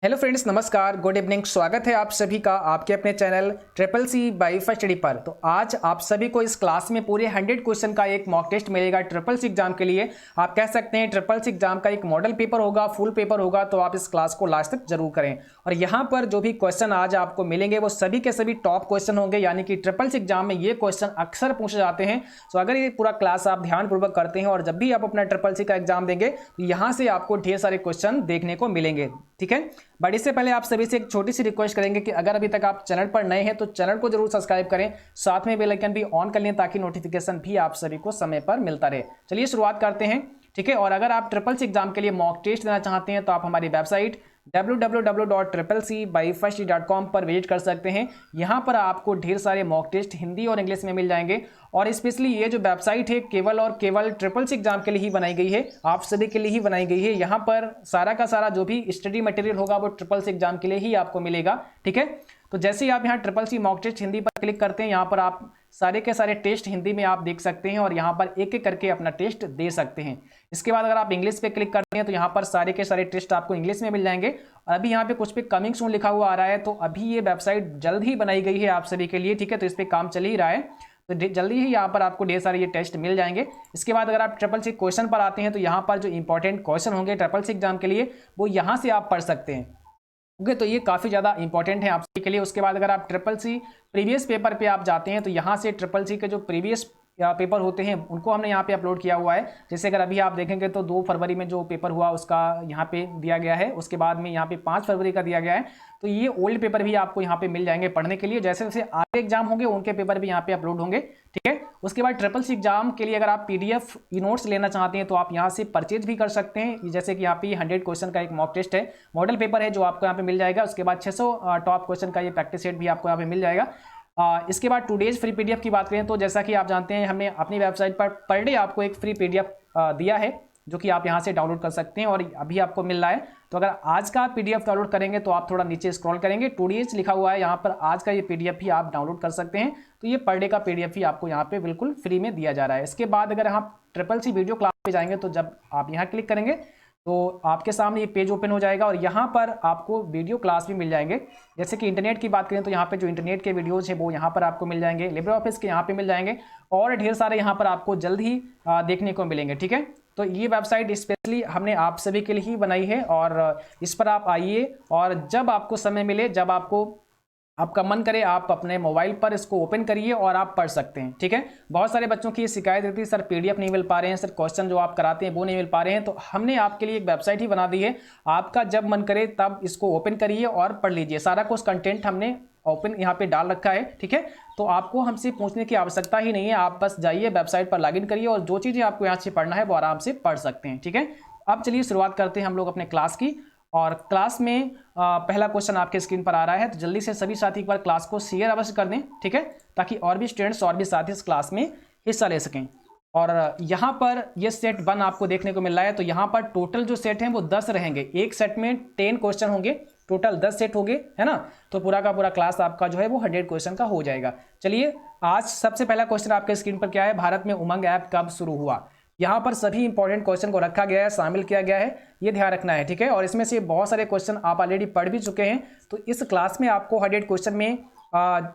Hello friends, नमस्कार, good evening. स्वागत है आप सभी का आपके अपने channel triple C by first study पर। तो आज आप सभी को इस क्लास में पूरे 100 क्वेश्चन का एक मॉक टेस्ट मिलेगा ट्रिपल सी एग्जाम के लिए। आप कह सकते हैं ट्रिपल सी एग्जाम का एक मॉडल पेपर होगा, फुल पेपर होगा। तो आप इस क्लास को लास्ट तक जरूर करें। और यहाँ पर जो भी क्वेश्चन आज आपको मिलेंगे वो सभी के सभी टॉप क्वेश्चन होंगे, यानी कि ट्रिपल सी एग्जाम में ये क्वेश्चन अक्सर पूछे जाते हैं। तो अगर ये पूरा क्लास आप ध्यानपूर्वक करते हैं और जब भी आप अपना ट्रिपल सी का एग्जाम देंगे तो यहाँ से आपको ढेर सारे क्वेश्चन देखने को मिलेंगे। ठीक है, बट इससे पहले आप सभी से एक छोटी सी रिक्वेस्ट करेंगे कि अगर अभी तक आप चैनल पर नए हैं तो चैनल को जरूर सब्सक्राइब करें, साथ में बेल आइकन भी ऑन कर लें ताकि नोटिफिकेशन भी आप सभी को समय पर मिलता रहे। चलिए शुरुआत करते हैं। ठीक है, और अगर आप ट्रिपल सी एग्जाम के लिए मॉक टेस्ट देना चाहते हैं तो आप हमारी वेबसाइट www.triplec.com पर विजिट कर सकते हैं। यहाँ पर आपको ढेर सारे मॉक टेस्ट हिंदी और इंग्लिश में मिल जाएंगे। और स्पेशली ये जो वेबसाइट है केवल और केवल ट्रिपल सी एग्जाम के लिए ही बनाई गई है, आप सभी के लिए ही बनाई गई है। यहाँ पर सारा का सारा जो भी स्टडी मटेरियल होगा वो ट्रिपल सी एग्जाम के लिए ही आपको मिलेगा। ठीक है, तो जैसे ही आप यहाँ triple C mock test Hindi पर क्लिक करते हैं, यहाँ पर आप सारे के सारे टेस्ट हिंदी में आप देख सकते हैं और यहाँ पर एक एक करके अपना टेस्ट दे सकते हैं। इसके बाद अगर आप इंग्लिश पे क्लिक करते हैं तो यहाँ पर सारे के सारे टेस्ट आपको इंग्लिश में मिल जाएंगे। और अभी यहाँ पे कुछ पे कमिंग सून लिखा हुआ आ रहा है, तो अभी ये वेबसाइट जल्द ही बनाई गई है आप सभी के लिए। ठीक है, तो इस पर काम चल ही रहा है, तो जल्दी ही यहाँ पर आपको ढेर सारे ये टेस्ट मिल जाएंगे। इसके बाद अगर आप ट्रिपल सी क्वेश्चन पर आते हैं तो यहाँ पर जो इंपॉर्टेंट क्वेश्चन होंगे ट्रिपल सी एग्जाम के लिए वो यहाँ से आप पढ़ सकते हैं। ओके, तो ये काफ़ी ज़्यादा इंपॉर्टेंट है आप सभी के लिए। उसके बाद अगर आप ट्रिपल सी प्रीवियस पेपर पे आप जाते हैं तो यहाँ से ट्रिपल सी के जो प्रीवियस पेपर होते हैं उनको हमने यहाँ पे अपलोड किया हुआ है। जैसे अगर अभी आप देखेंगे तो 2 फरवरी में जो पेपर हुआ उसका यहाँ पे दिया गया है, उसके बाद में यहाँ पे 5 फरवरी का दिया गया है। तो ये ओल्ड पेपर भी आपको यहाँ पे मिल जाएंगे पढ़ने के लिए। जैसे जैसे आगे एग्जाम होंगे उनके पेपर भी यहाँ पे अपलोड होंगे। ठीक है, उसके बाद ट्रिपल सी एग्जाम के लिए अगर आप PDF ई नोट्स लेना चाहते हैं तो आप यहाँ से परचेज भी कर सकते हैं। जैसे कि यहाँ पे 100 क्वेश्चन का एक मॉक टेस्ट है, मॉडल पेपर है जो आपको यहाँ पे मिल जाएगा। उसके बाद 600 टॉप क्वेश्चन का ये प्रैक्टिस सेट भी आपको यहाँ पे मिल जाएगा। इसके बाद 2 डेज फ्री PDF की बात करें तो जैसा कि आप जानते हैं हमने अपनी वेबसाइट पर डे आपको एक फ्री PDF दिया है जो कि आप यहाँ से डाउनलोड कर सकते हैं और अभी आपको मिल रहा है। तो अगर आज का PDF डाउनलोड करेंगे तो आप थोड़ा नीचे स्क्रॉल करेंगे, 2 डेज लिखा हुआ है यहाँ पर, आज का ये PDF भी आप डाउनलोड कर सकते हैं। तो ये पर डे का PDF भी आपको यहाँ पे बिल्कुल फ्री में दिया जा रहा है। इसके बाद अगर आप ट्रिपल सी वीडियो क्लास पे जाएंगे तो जब आप यहाँ क्लिक करेंगे तो आपके सामने ये पेज ओपन हो जाएगा और यहाँ पर आपको वीडियो क्लास भी मिल जाएंगे। जैसे कि इंटरनेट की बात करें तो यहाँ पे जो इंटरनेट के वीडियोज़ है वो यहाँ पर आपको मिल जाएंगे, लिब्रे ऑफिस के यहाँ पे मिल जाएंगे और ढेर सारे यहाँ पर आपको जल्द ही देखने को मिलेंगे। ठीक है, तो ये वेबसाइट स्पेशली हमने आप सभी के लिए ही बनाई है और इस पर आप आइए और जब आपको समय मिले, जब आपका मन करे, आप अपने मोबाइल पर इसको ओपन करिए और आप पढ़ सकते हैं। ठीक है, बहुत सारे बच्चों की शिकायत रहती है सर PDF नहीं मिल पा रहे हैं, सर क्वेश्चन जो आप कराते हैं वो नहीं मिल पा रहे हैं। तो हमने आपके लिए एक वेबसाइट ही बना दी है, आपका जब मन करे तब इसको ओपन करिए और पढ़ लीजिए। सारा कुछ कंटेंट हमने ओपन यहाँ पे डाल रखा है। ठीक है, तो आपको हमसे पूछने की आवश्यकता ही नहीं है, आप बस जाइए वेबसाइट पर लॉगिन करिए और जो चीज़ें आपको यहाँ से पढ़ना है वो आराम से पढ़ सकते हैं। ठीक है, अब चलिए शुरुआत करते हैं हम लोग अपने क्लास की। और क्लास में पहला क्वेश्चन आपके स्क्रीन पर आ रहा है, तो जल्दी से सभी साथी एक बार क्लास को शेयर अवश्य कर दें। ठीक है, ताकि और भी स्टूडेंट्स और भी साथी इस क्लास में हिस्सा ले सकें। और यहाँ पर ये सेट 1 आपको देखने को मिल रहा है। तो यहाँ पर टोटल जो सेट हैं वो 10 रहेंगे, एक सेट में 10 क्वेश्चन होंगे, टोटल 10 सेट होंगे, है ना। तो पूरा का पूरा क्लास आपका जो है वो 100 क्वेश्चन का हो जाएगा। चलिए, आज सबसे पहला क्वेश्चन आपके स्क्रीन पर क्या है, भारत में उमंग ऐप कब शुरू हुआ। यहाँ पर सभी इंपॉर्टेंट क्वेश्चन को रखा गया है, शामिल किया गया है, ये ध्यान रखना है। ठीक है, और इसमें से बहुत सारे क्वेश्चन आप ऑलरेडी पढ़ भी चुके हैं। तो इस क्लास में आपको 100 क्वेश्चन में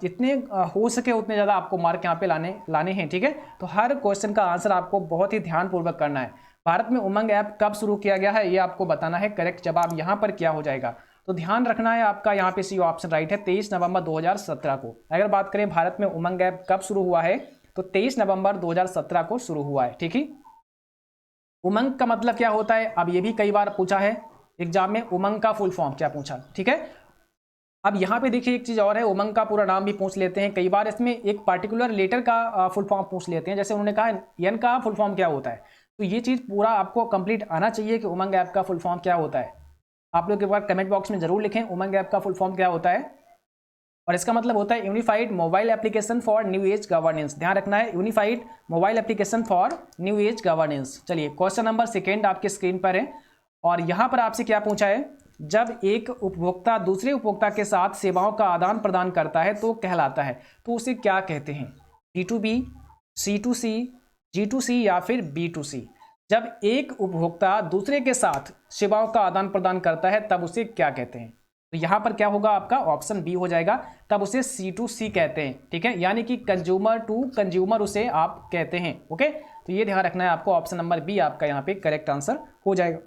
जितने हो सके उतने ज़्यादा आपको मार्क यहाँ पे लाने हैं। ठीक है, तो हर क्वेश्चन का आंसर आपको बहुत ही ध्यानपूर्वक करना है। भारत में उमंग ऐप कब शुरू किया गया है ये आपको बताना है। करेक्ट जवाब यहाँ पर क्या हो जाएगा, तो ध्यान रखना है आपका यहाँ पे सी ऑप्शन राइट है, 23 नवंबर 2017 को। अगर बात करें भारत में उमंग ऐप कब शुरू हुआ है तो 23 नवंबर 2017 को शुरू हुआ है। ठीक है, उमंग का मतलब क्या होता है, अब ये भी कई बार पूछा है एग्जाम में, उमंग का फुल फॉर्म क्या पूछा। ठीक है, अब यहाँ पे देखिए एक चीज और है, उमंग का पूरा नाम भी पूछ लेते हैं। कई बार इसमें एक पार्टिकुलर लेटर का फुल फॉर्म पूछ लेते हैं। जैसे उन्होंने कहा एन का फुल फॉर्म क्या होता है, तो ये चीज पूरा आपको कंप्लीट आना चाहिए कि उमंग ऐप का फुल फॉर्म क्या होता है। आप लोग एक बार कमेंट बॉक्स में जरूर लिखें उमंग ऐप का फुल फॉर्म क्या होता है। और इसका मतलब होता है unified mobile application for new age governance. ध्यान रखना है, unified mobile application for new age governance. चलिए, क्वेश्चन नंबर 2 आपके स्क्रीन पर है और यहाँ पर आपसे क्या पूछा है, जब एक उपभोक्ता दूसरे उपभोक्ता के साथ सेवाओं का आदान प्रदान करता है तो कहलाता है, तो उसे क्या कहते हैं, B2B, C2C, G2C या फिर B2C। जब एक उपभोक्ता दूसरे के साथ सेवाओं का आदान प्रदान करता है तब उसे क्या कहते हैं? तो यहां पर क्या होगा आपका ऑप्शन बी हो जाएगा, तब उसे C2C कहते हैं। ठीक है, यानी कि कंज्यूमर टू कंज्यूमर उसे आप कहते हैं। ओके, तो ये ध्यान रखना है आपको, ऑप्शन नंबर बी आपका यहाँ पे करेक्ट आंसर हो जाएगा।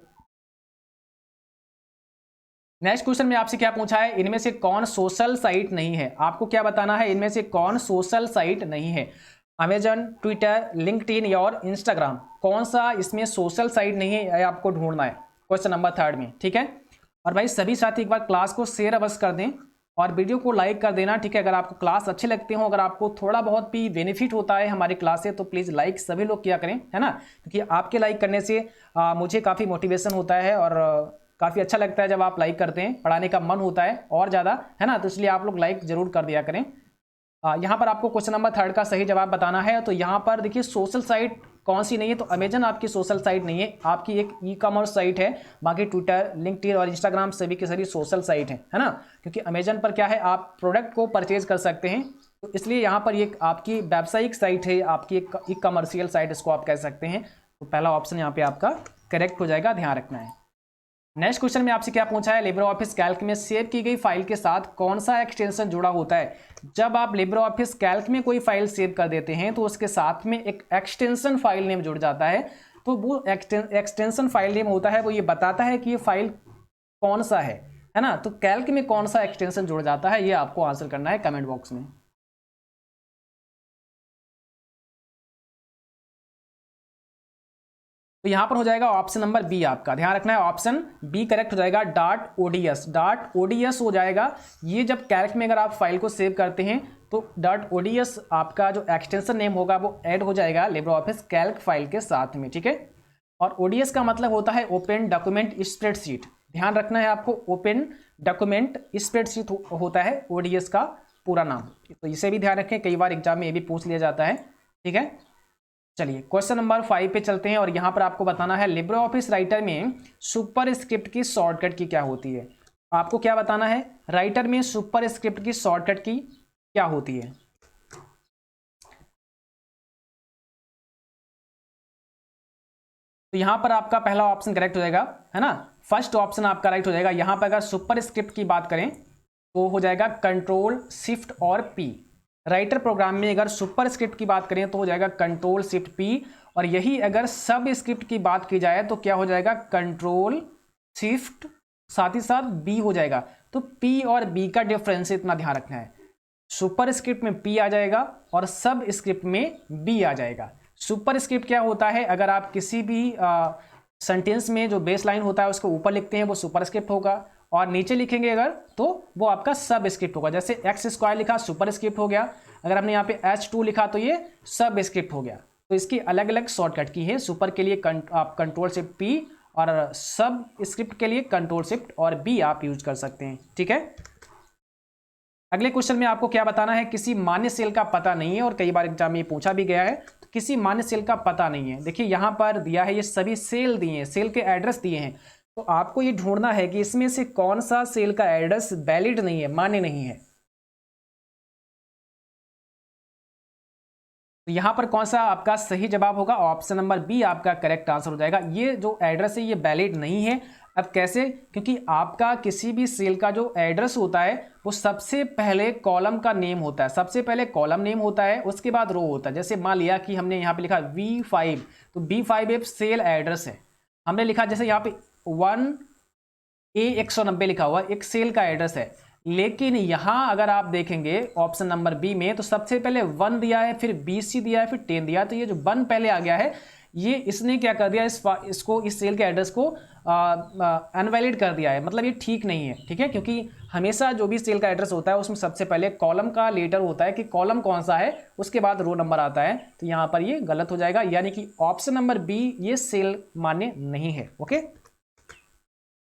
नेक्स्ट क्वेश्चन में आपसे क्या पूछा है, इनमें से कौन सोशल साइट नहीं है? आपको क्या बताना है, इनमें से कौन सोशल साइट नहीं है? अमेजन, ट्विटर, लिंक्डइन और इंस्टाग्राम, कौन सा इसमें सोशल साइट नहीं है, यह आपको ढूंढना है क्वेश्चन नंबर 3 में। ठीक है, और भाई सभी साथी एक बार क्लास को शेयर अवश्य कर दें और वीडियो को लाइक कर देना। ठीक है, अगर आपको क्लास अच्छे लगते हो, अगर आपको थोड़ा बहुत भी बेनिफिट होता है हमारी क्लास से, तो प्लीज़ लाइक सभी लोग किया करें, है ना, क्योंकि आपके लाइक करने से मुझे काफ़ी मोटिवेशन होता है और काफ़ी अच्छा लगता है जब आप लाइक करते हैं, पढ़ाने का मन होता है और ज़्यादा, है ना, तो इसलिए आप लोग लाइक जरूर कर दिया करें। यहाँ पर आपको क्वेश्चन नंबर 3 का सही जवाब बताना है। तो यहाँ पर देखिए सोशल साइट कौन सी नहीं है, तो अमेजन आपकी सोशल साइट नहीं है, आपकी एक ई कॉमर्स साइट है। बाकी ट्विटर, लिंक्डइन और इंस्टाग्राम सभी की सभी सोशल साइट है ना, क्योंकि अमेजन पर क्या है, आप प्रोडक्ट को परचेज कर सकते हैं, तो इसलिए यहाँ पर ये आपकी व्यावसायिक साइट है, आपकी एक ई कमर्शियल साइट इसको आप कह सकते हैं। तो पहला ऑप्शन यहाँ पे आपका करेक्ट हो जाएगा, ध्यान रखना है। नेक्स्ट क्वेश्चन में आपसे क्या पूछा है, लिब्रे ऑफिस कैल्क में सेव की गई फाइल के साथ कौन सा एक्सटेंशन जुड़ा होता है? जब आप लिब्रे ऑफिस कैल्क में कोई फाइल सेव कर देते हैं तो उसके साथ में एक एक्सटेंशन फाइल नेम जुड़ जाता है। तो वो एक्सटेंशन फाइल नेम होता है, वो ये बताता है कि ये फाइल कौन सा है ना। तो कैल्क में कौन सा एक्सटेंशन जुड़ जाता है, ये आपको आंसर करना है कमेंट बॉक्स में। तो यहां पर हो जाएगा ऑप्शन नंबर बी आपका, ध्यान रखना है, ऑप्शन बी करेक्ट हो जाएगा। .ods, .ods हो जाएगा। ये जब कैल्क में अगर आप फाइल को सेव करते हैं तो .ods आपका जो एक्सटेंशन नेम होगा वो ऐड हो जाएगा लिब्रे ऑफिस कैल्क फाइल के साथ में। ठीक है, और ods का मतलब होता है ओपन डॉक्यूमेंट स्प्रेडशीट, ध्यान रखना है आपको, ओपन डॉक्यूमेंट स्प्रेडशीट होता है ods का पूरा नाम। तो इसे भी ध्यान रखें, कई बार एग्जाम में ये भी पूछ लिया जाता है। ठीक है, चलिए क्वेश्चन नंबर 5 पे चलते हैं और यहां पर आपको बताना है लिब्रे ऑफिस राइटर में सुपर स्क्रिप्ट की शॉर्टकट की क्या होती है? आपको क्या बताना है, राइटर में सुपर स्क्रिप्ट की शॉर्टकट की क्या होती है? तो यहां पर आपका पहला ऑप्शन करेक्ट हो जाएगा, है ना, फर्स्ट ऑप्शन आपका राइट हो जाएगा। यहां पर अगर सुपर स्क्रिप्ट की बात करें तो हो जाएगा कंट्रोल शिफ्ट और पी। राइटर प्रोग्राम में अगर सुपर स्क्रिप्ट की बात करें तो हो जाएगा कंट्रोल शिफ्ट पी, और यही अगर सब स्क्रिप्ट की बात की जाए तो क्या हो जाएगा, कंट्रोल शिफ्ट साथ ही साथ बी हो जाएगा। तो पी और बी का डिफरेंस इतना ध्यान रखना है, सुपर स्क्रिप्ट में पी आ जाएगा और सब स्क्रिप्ट में बी आ जाएगा। सुपर स्क्रिप्ट क्या होता है, अगर आप किसी भी सेंटेंस में जो बेस लाइन होता है उसको ऊपर लिखते हैं वो सुपर स्क्रिप्ट होगा, और नीचे लिखेंगे अगर तो वो आपका सब स्क्रिप्ट होगा। जैसे x² लिखा सुपर स्क्रिप्ट हो गया, अगर हमने यहाँ पे h2 लिखा तो ये सब स्क्रिप्ट हो गया। तो इसकी अलग अलग शॉर्टकट की है, सुपर के लिए आप कंट्रोल शिफ्ट पी और सब स्क्रिप्ट के लिए कंट्रोल शिफ्ट और बी आप यूज कर सकते हैं। ठीक है, अगले क्वेश्चन में आपको क्या बताना है, किसी मान्य सेल का पता नहीं है, और कई बार एग्जाम में पूछा भी गया है, तो किसी मान्य सेल का पता नहीं है। देखिए यहाँ पर दिया है, ये सभी सेल दिए हैं, सेल के एड्रेस दिए हैं, तो आपको ये ढूंढना है कि इसमें से कौन सा सेल का एड्रेस वैलिड नहीं है, मान्य नहीं है। तो यहां पर कौन सा आपका सही जवाब होगा, ऑप्शन नंबर बी आपका करेक्ट आंसर हो जाएगा। ये जो एड्रेस है ये वैलिड नहीं है। अब कैसे, क्योंकि आपका किसी भी सेल का जो एड्रेस होता है वो सबसे पहले कॉलम का नेम होता है, सबसे पहले कॉलम नेम होता है, उसके बाद रो होता है। जैसे मान लिया कि हमने यहाँ पे लिखा V5, तो B5 एक सेल एड्रेस है, हमने लिखा जैसे यहाँ पे 1A190 लिखा हुआ एक सेल का एड्रेस है। लेकिन यहां अगर आप देखेंगे ऑप्शन नंबर बी में तो सबसे पहले 1 दिया है, फिर BC दिया है, फिर 10 दिया है। तो ये जो 1 पहले आ गया है, ये इसने क्या कर दिया, इसको इस सेल के एड्रेस को अनवैलिड कर दिया है, मतलब ये ठीक नहीं है। ठीक है, क्योंकि हमेशा जो भी सेल का एड्रेस होता है उसमें सबसे पहले कॉलम का लेटर होता है कि कॉलम कौन सा है, उसके बाद रो नंबर आता है। तो यहाँ पर ये गलत हो जाएगा, यानी कि ऑप्शन नंबर बी ये सेल मान्य नहीं है। ओके,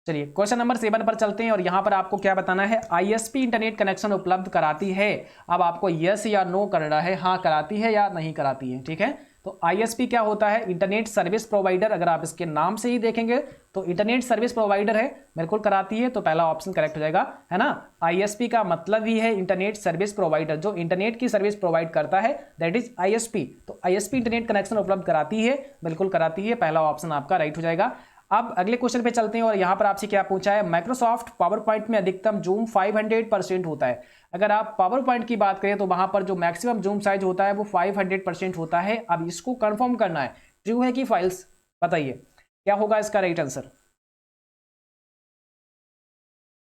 चलिए क्वेश्चन नंबर 7 पर चलते हैं और यहां पर आपको क्या बताना है, ISP इंटरनेट कनेक्शन उपलब्ध कराती है। अब आपको यस या नो करना है, हाँ कराती है या नहीं कराती है। ठीक है, तो ISP क्या होता है? Internet service provider. अगर आप इसके नाम से ही देखेंगे तो इंटरनेट सर्विस प्रोवाइडर है, बिल्कुल कराती है, तो पहला ऑप्शन करेक्ट हो जाएगा, है ना। ISP का मतलब ही है इंटरनेट सर्विस प्रोवाइडर, जो इंटरनेट की सर्विस प्रोवाइड करता है, दैट इज ISP। तो ISP इंटरनेट कनेक्शन उपलब्ध कराती है, बिल्कुल कराती है, पहला ऑप्शन आपका राइट हो जाएगा। अब अगले क्वेश्चन पे चलते हैं और यहां पर आपसे क्या पूछा है? माइक्रोसॉफ्ट पावर पॉइंट में अधिकतम जूम 500% होता है। अगर आप पावर पॉइंट की बात करें तो वहां पर जो मैक्सिमम जूम साइज होता है वो 500% होता है। अब इसको कंफर्म करना है, ट्रू है कि फाइल्स, बताइए क्या होगा इसका राइट आंसर।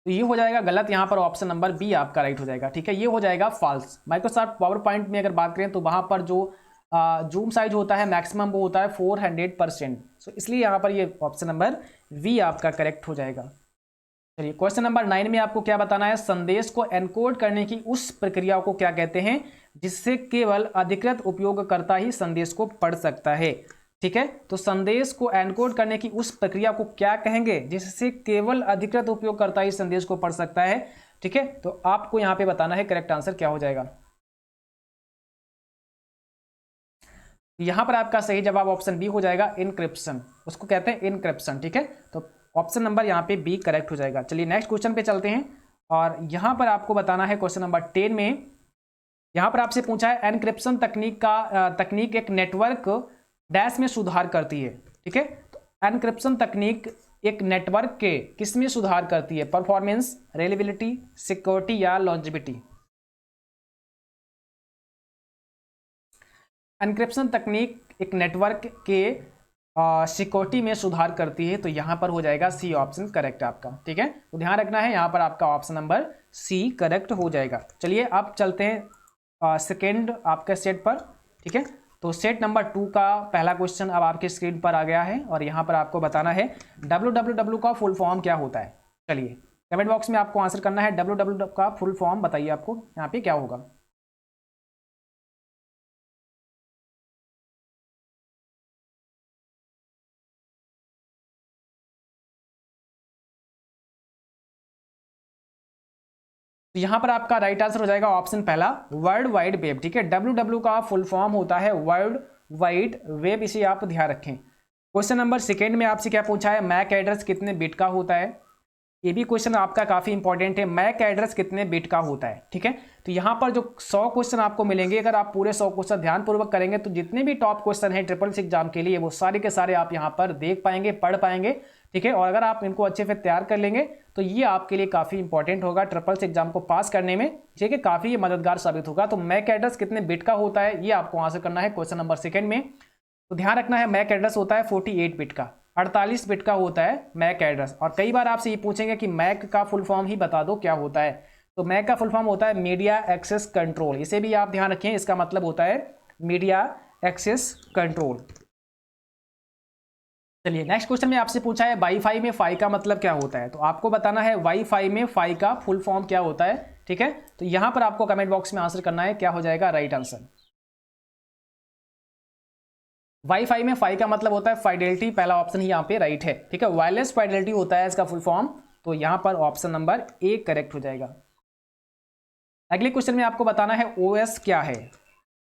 तो ये हो जाएगा गलत, यहां पर ऑप्शन नंबर बी आपका राइट हो जाएगा, ठीक है, ये हो जाएगा फॉल्स। माइक्रोसॉफ्ट पावर पॉइंट में अगर बात करें तो वहां पर जो जूम साइज होता है मैक्सिमम वो होता है 400%। सो इसलिए यहां पर ये ऑप्शन नंबर वी आपका करेक्ट हो जाएगा। चलिए क्वेश्चन नंबर 9 में आपको क्या बताना है? संदेश को एनकोड करने की उस प्रक्रिया को क्या कहते हैं जिससे केवल अधिकृत उपयोगकर्ता ही संदेश को पढ़ सकता है? ठीक है, तो संदेश को एनकोड करने की उस प्रक्रिया को क्या कहेंगे जिससे केवल अधिकृत उपयोगकर्ता ही संदेश को पढ़ सकता है? ठीक है, तो आपको यहां पे बताना है करेक्ट आंसर क्या हो जाएगा। यहां पर आपका सही जवाब ऑप्शन बी हो जाएगा, इनक्रिप्शन, उसको कहते हैं इनक्रिप्शन। ठीक है, तो ऑप्शन नंबर यहाँ पे बी करेक्ट हो जाएगा। चलिए नेक्स्ट क्वेश्चन पे चलते हैं और यहाँ पर आपको बताना है क्वेश्चन नंबर 10 में, यहाँ पर आपसे पूछा है एनक्रिप्शन तकनीक एक नेटवर्क डैश में सुधार करती है। ठीक है, तो एनक्रिप्शन तकनीक एक नेटवर्क के किस में सुधार करती है? परफॉर्मेंस, रिलायबिलिटी, सिक्योरिटी या लॉन्जिविटी? एनक्रिप्शन तकनीक एक नेटवर्क के सिक्योरिटी में सुधार करती है, तो यहां पर हो जाएगा सी ऑप्शन करेक्ट आपका। ठीक है, तो ध्यान रखना है, यहां पर आपका ऑप्शन नंबर सी करेक्ट हो जाएगा। चलिए अब चलते हैं सेकेंड आपके सेट पर। ठीक है, तो सेट नंबर 2 का पहला क्वेश्चन अब आपके स्क्रीन पर आ गया है और यहां पर आपको बताना है www का फुल फॉर्म क्या होता है। चलिए कमेंट बॉक्स में आपको आंसर करना है, www का फुल फॉर्म बताइए आपको यहाँ पे क्या होगा। तो यहां पर आपका राइट आंसर हो जाएगा ऑप्शन पहला, वर्ल्ड वाइड वेब। ठीक है, www का फुल फॉर्म होता है वर्ल्ड वाइड वेब, इसे आप ध्यान रखें। क्वेश्चन नंबर सेकेंड में आपसे क्या पूछा है? मैक एड्रेस कितने बिट का होता है? ये भी क्वेश्चन आपका काफी इंपॉर्टेंट है, मैक एड्रेस कितने बिट का होता है। ठीक है, तो यहां पर जो 100 क्वेश्चन आपको मिलेंगे, अगर आप पूरे 100 क्वेश्चन ध्यानपूर्वक करेंगे तो जितने भी टॉप क्वेश्चन हैं ट्रिपल सी एग्जाम के लिए वो सारे के सारे आप यहां पर देख पाएंगे, पढ़ पाएंगे। ठीक है, और अगर आप इनको अच्छे से तैयार कर लेंगे तो ये आपके लिए काफी इंपॉर्टेंट होगा ट्रिपल सी एग्जाम को पास करने में। ठीक है, काफी ये मददगार साबित होगा। तो मैक एड्रेस कितने बिट का होता है ये आपको आंसर करना है क्वेश्चन नंबर सेकेंड में। तो ध्यान रखना है, मैक एड्रेस होता है 48 बिट का, 48 बिट का होता है मैक एड्रेस। और कई बार आपसे ये पूछेंगे कि मैक का फुल फॉर्म ही बता दो क्या होता है, तो मैक का फुल फॉर्म होता है मीडिया एक्सेस कंट्रोल, इसे भी आप ध्यान रखें, इसका मतलब होता है मीडिया एक्सेस कंट्रोल। चलिए नेक्स्ट क्वेश्चन में आपसे पूछा है वाईफाई में फाई का मतलब क्या होता है, तो आपको बताना है वाईफाई में फाई का फुल फॉर्म क्या होता है। ठीक है, तो यहां पर आपको कमेंट बॉक्स में आंसर करना है क्या हो जाएगा राइट आंसर। वाईफाई में फाई का मतलब होता है फाइडेलिटी, पहला ऑप्शन ही यहाँ पे राइट है। ठीक है, वायरलेस फाइडेलिटी होता है इसका फुल फॉर्म, तो यहां पर ऑप्शन नंबर ए करेक्ट हो जाएगा। अगले क्वेश्चन में आपको बताना है ओएस क्या है।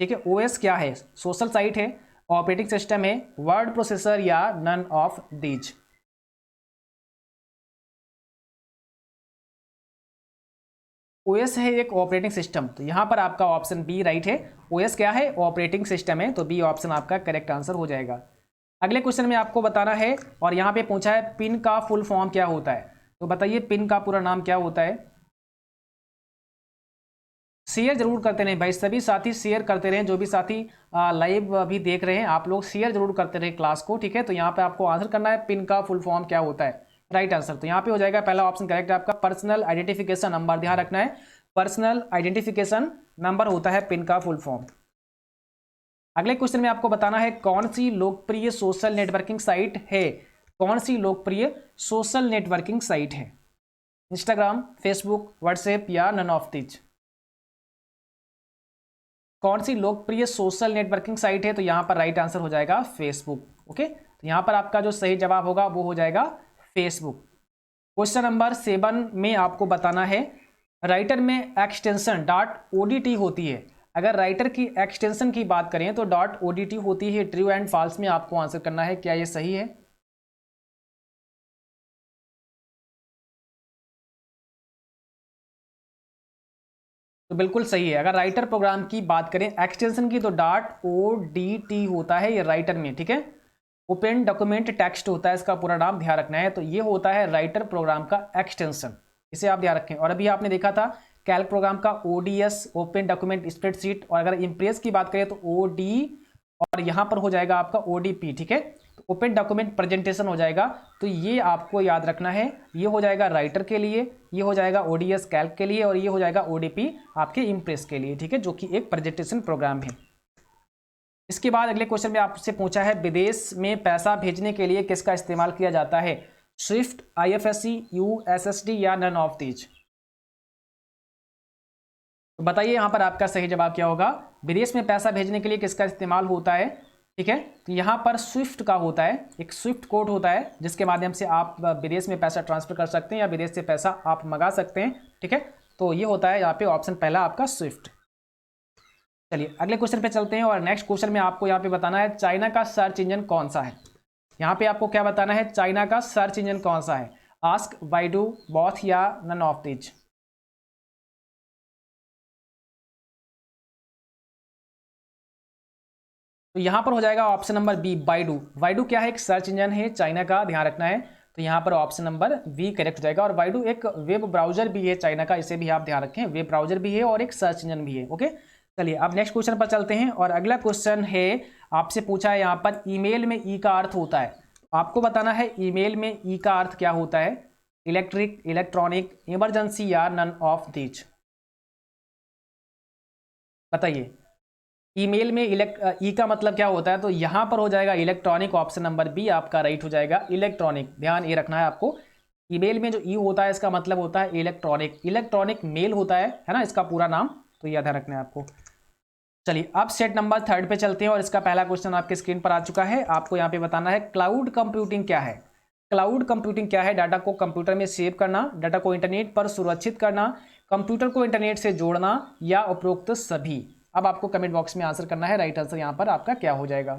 ठीक है, ओएस क्या है? सोशल साइट है, ऑपरेटिंग सिस्टम है, वर्ड प्रोसेसर या नन ऑफ दीज? ओएस है एक ऑपरेटिंग सिस्टम, तो यहां पर आपका ऑप्शन बी राइट है। ओएस क्या है? ऑपरेटिंग सिस्टम है, तो बी ऑप्शन आपका करेक्ट आंसर हो जाएगा। अगले क्वेश्चन में आपको बताना है और यहां पे पूछा है पिन का फुल फॉर्म क्या होता है, तो बताइए पिन का पूरा नाम क्या होता है। शेयर जरूर करते रहें भाई, सभी साथी शेयर करते रहें, जो भी साथी लाइव अभी देख रहे हैं आप लोग शेयर जरूर करते रहें क्लास को। ठीक है, तो यहाँ पे आपको आंसर करना है पिन का फुल फॉर्म क्या होता है, राइट आंसर। तो यहाँ पे हो जाएगा पहला ऑप्शन करेक्ट आपका, पर्सनल आइडेंटिफिकेशन नंबर, ध्यान रखना है पर्सनल आइडेंटिफिकेशन नंबर होता है पिन का फुल फॉर्म। अगले क्वेश्चन में आपको बताना है कौन सी लोकप्रिय सोशल नेटवर्किंग साइट है, कौन सी लोकप्रिय सोशल नेटवर्किंग साइट है? इंस्टाग्राम, फेसबुक, व्हाट्सएप या नन ऑफ दीज? कौन सी लोकप्रिय सोशल नेटवर्किंग साइट है, तो यहां पर राइट आंसर हो जाएगा फेसबुक। ओके, तो यहां पर आपका जो सही जवाब होगा वो हो जाएगा फेसबुक। क्वेश्चन नंबर 7 में आपको बताना है राइटर में एक्सटेंशन .odt होती है, अगर राइटर की एक्सटेंशन की बात करें तो .odt होती है। ट्रू एंड फॉल्स में आपको आंसर करना है, क्या ये सही है? तो बिल्कुल सही है। अगर राइटर प्रोग्राम की बात करें एक्सटेंशन की तो .odt होता है ये राइटर में, ठीक है। ओपन डॉक्यूमेंट टेक्स्ट होता है इसका पूरा नाम, ध्यान रखना है। तो ये होता है राइटर प्रोग्राम का एक्सटेंशन, इसे आप ध्यान रखें। और अभी आपने देखा था कैल्क प्रोग्राम का ODS ओपन डॉक्यूमेंट स्प्रेडशीट, और अगर इम्प्रेस की बात करें तो OD, और यहां पर हो जाएगा आपका ODP, ठीक है। तो ओपन डॉक्यूमेंट प्रेजेंटेशन हो जाएगा। तो ये आपको याद रखना है, ये हो जाएगा राइटर के लिए, ये हो जाएगा ODS कैल्क के लिए, और ये हो जाएगा ODP आपके इम्प्रेस के लिए, ठीक है, जो कि एक प्रेजेंटेशन प्रोग्राम है। इसके बाद अगले क्वेश्चन में आपसे पूछा है विदेश में पैसा भेजने के लिए किसका इस्तेमाल किया जाता है? स्विफ्ट, IFSC, USSD या नन ऑफ दीज? तो बताइए यहां पर आपका सही जवाब क्या होगा। विदेश में पैसा भेजने के लिए किसका इस्तेमाल होता है? ठीक है, तो यहां पर स्विफ्ट का होता है, एक स्विफ्ट कोड होता है जिसके माध्यम से आप विदेश में पैसा ट्रांसफर कर सकते हैं या विदेश से पैसा आप मंगा सकते हैं, ठीक है। तो ये होता है यहाँ पे ऑप्शन पहला आपका स्विफ्ट। चलिए अगले क्वेश्चन पे चलते हैं, और नेक्स्ट क्वेश्चन में आपको यहाँ पे बताना है चाइना का सर्च इंजन कौन सा है। यहाँ पे आपको क्या बताना है, चाइना का सर्च इंजन कौन सा है? आस्क, बाइडू, बॉथ या नन ऑफ दीज? तो यहाँ पर हो जाएगा option number B, Baidu. Baidu क्या है? एक सर्च इंजन है चाइना का, ध्यान रखना है। तो यहाँ पर ऑप्शन नंबर बी करेक्ट हो जाएगा। और बाइडू एक वेब ब्राउजर भी है चाइना का, इसे भी आप ध्यान रखें, वेब ब्राउजर भी है और एक सर्च इंजन भी है। ओके, चलिए अब नेक्स्ट क्वेश्चन पर चलते हैं, और अगला क्वेश्चन है आपसे पूछा है यहाँ पर ईमेल में ई का अर्थ होता है। आपको बताना है ईमेल में ई का अर्थ क्या होता है? इलेक्ट्रिक, इलेक्ट्रॉनिक, इमरजेंसी या नन ऑफ दीज? बताइए ईमेल में ई का मतलब क्या होता है? तो यहां पर हो जाएगा इलेक्ट्रॉनिक, ऑप्शन नंबर बी आपका राइट हो जाएगा, इलेक्ट्रॉनिक। ध्यान ये रखना है आपको, ईमेल में जो ई होता है इसका मतलब होता है इलेक्ट्रॉनिक, इलेक्ट्रॉनिक मेल होता है ना इसका पूरा नाम, तो याद रखना है आपको। चलिए अब सेट नंबर 3 पे चलते हैं, और इसका पहला क्वेश्चन आपके स्क्रीन पर आ चुका है। आपको यहाँ पे बताना है क्लाउड कंप्यूटिंग क्या है। क्लाउड कंप्यूटिंग क्या है? डाटा को कंप्यूटर में सेव करना, डाटा को इंटरनेट पर सुरक्षित करना, कंप्यूटर को इंटरनेट से जोड़ना, या उपरोक्त सभी? अब आपको कमेंट बॉक्स में आंसर करना है, राइट आंसर यहाँ पर आपका क्या हो जाएगा।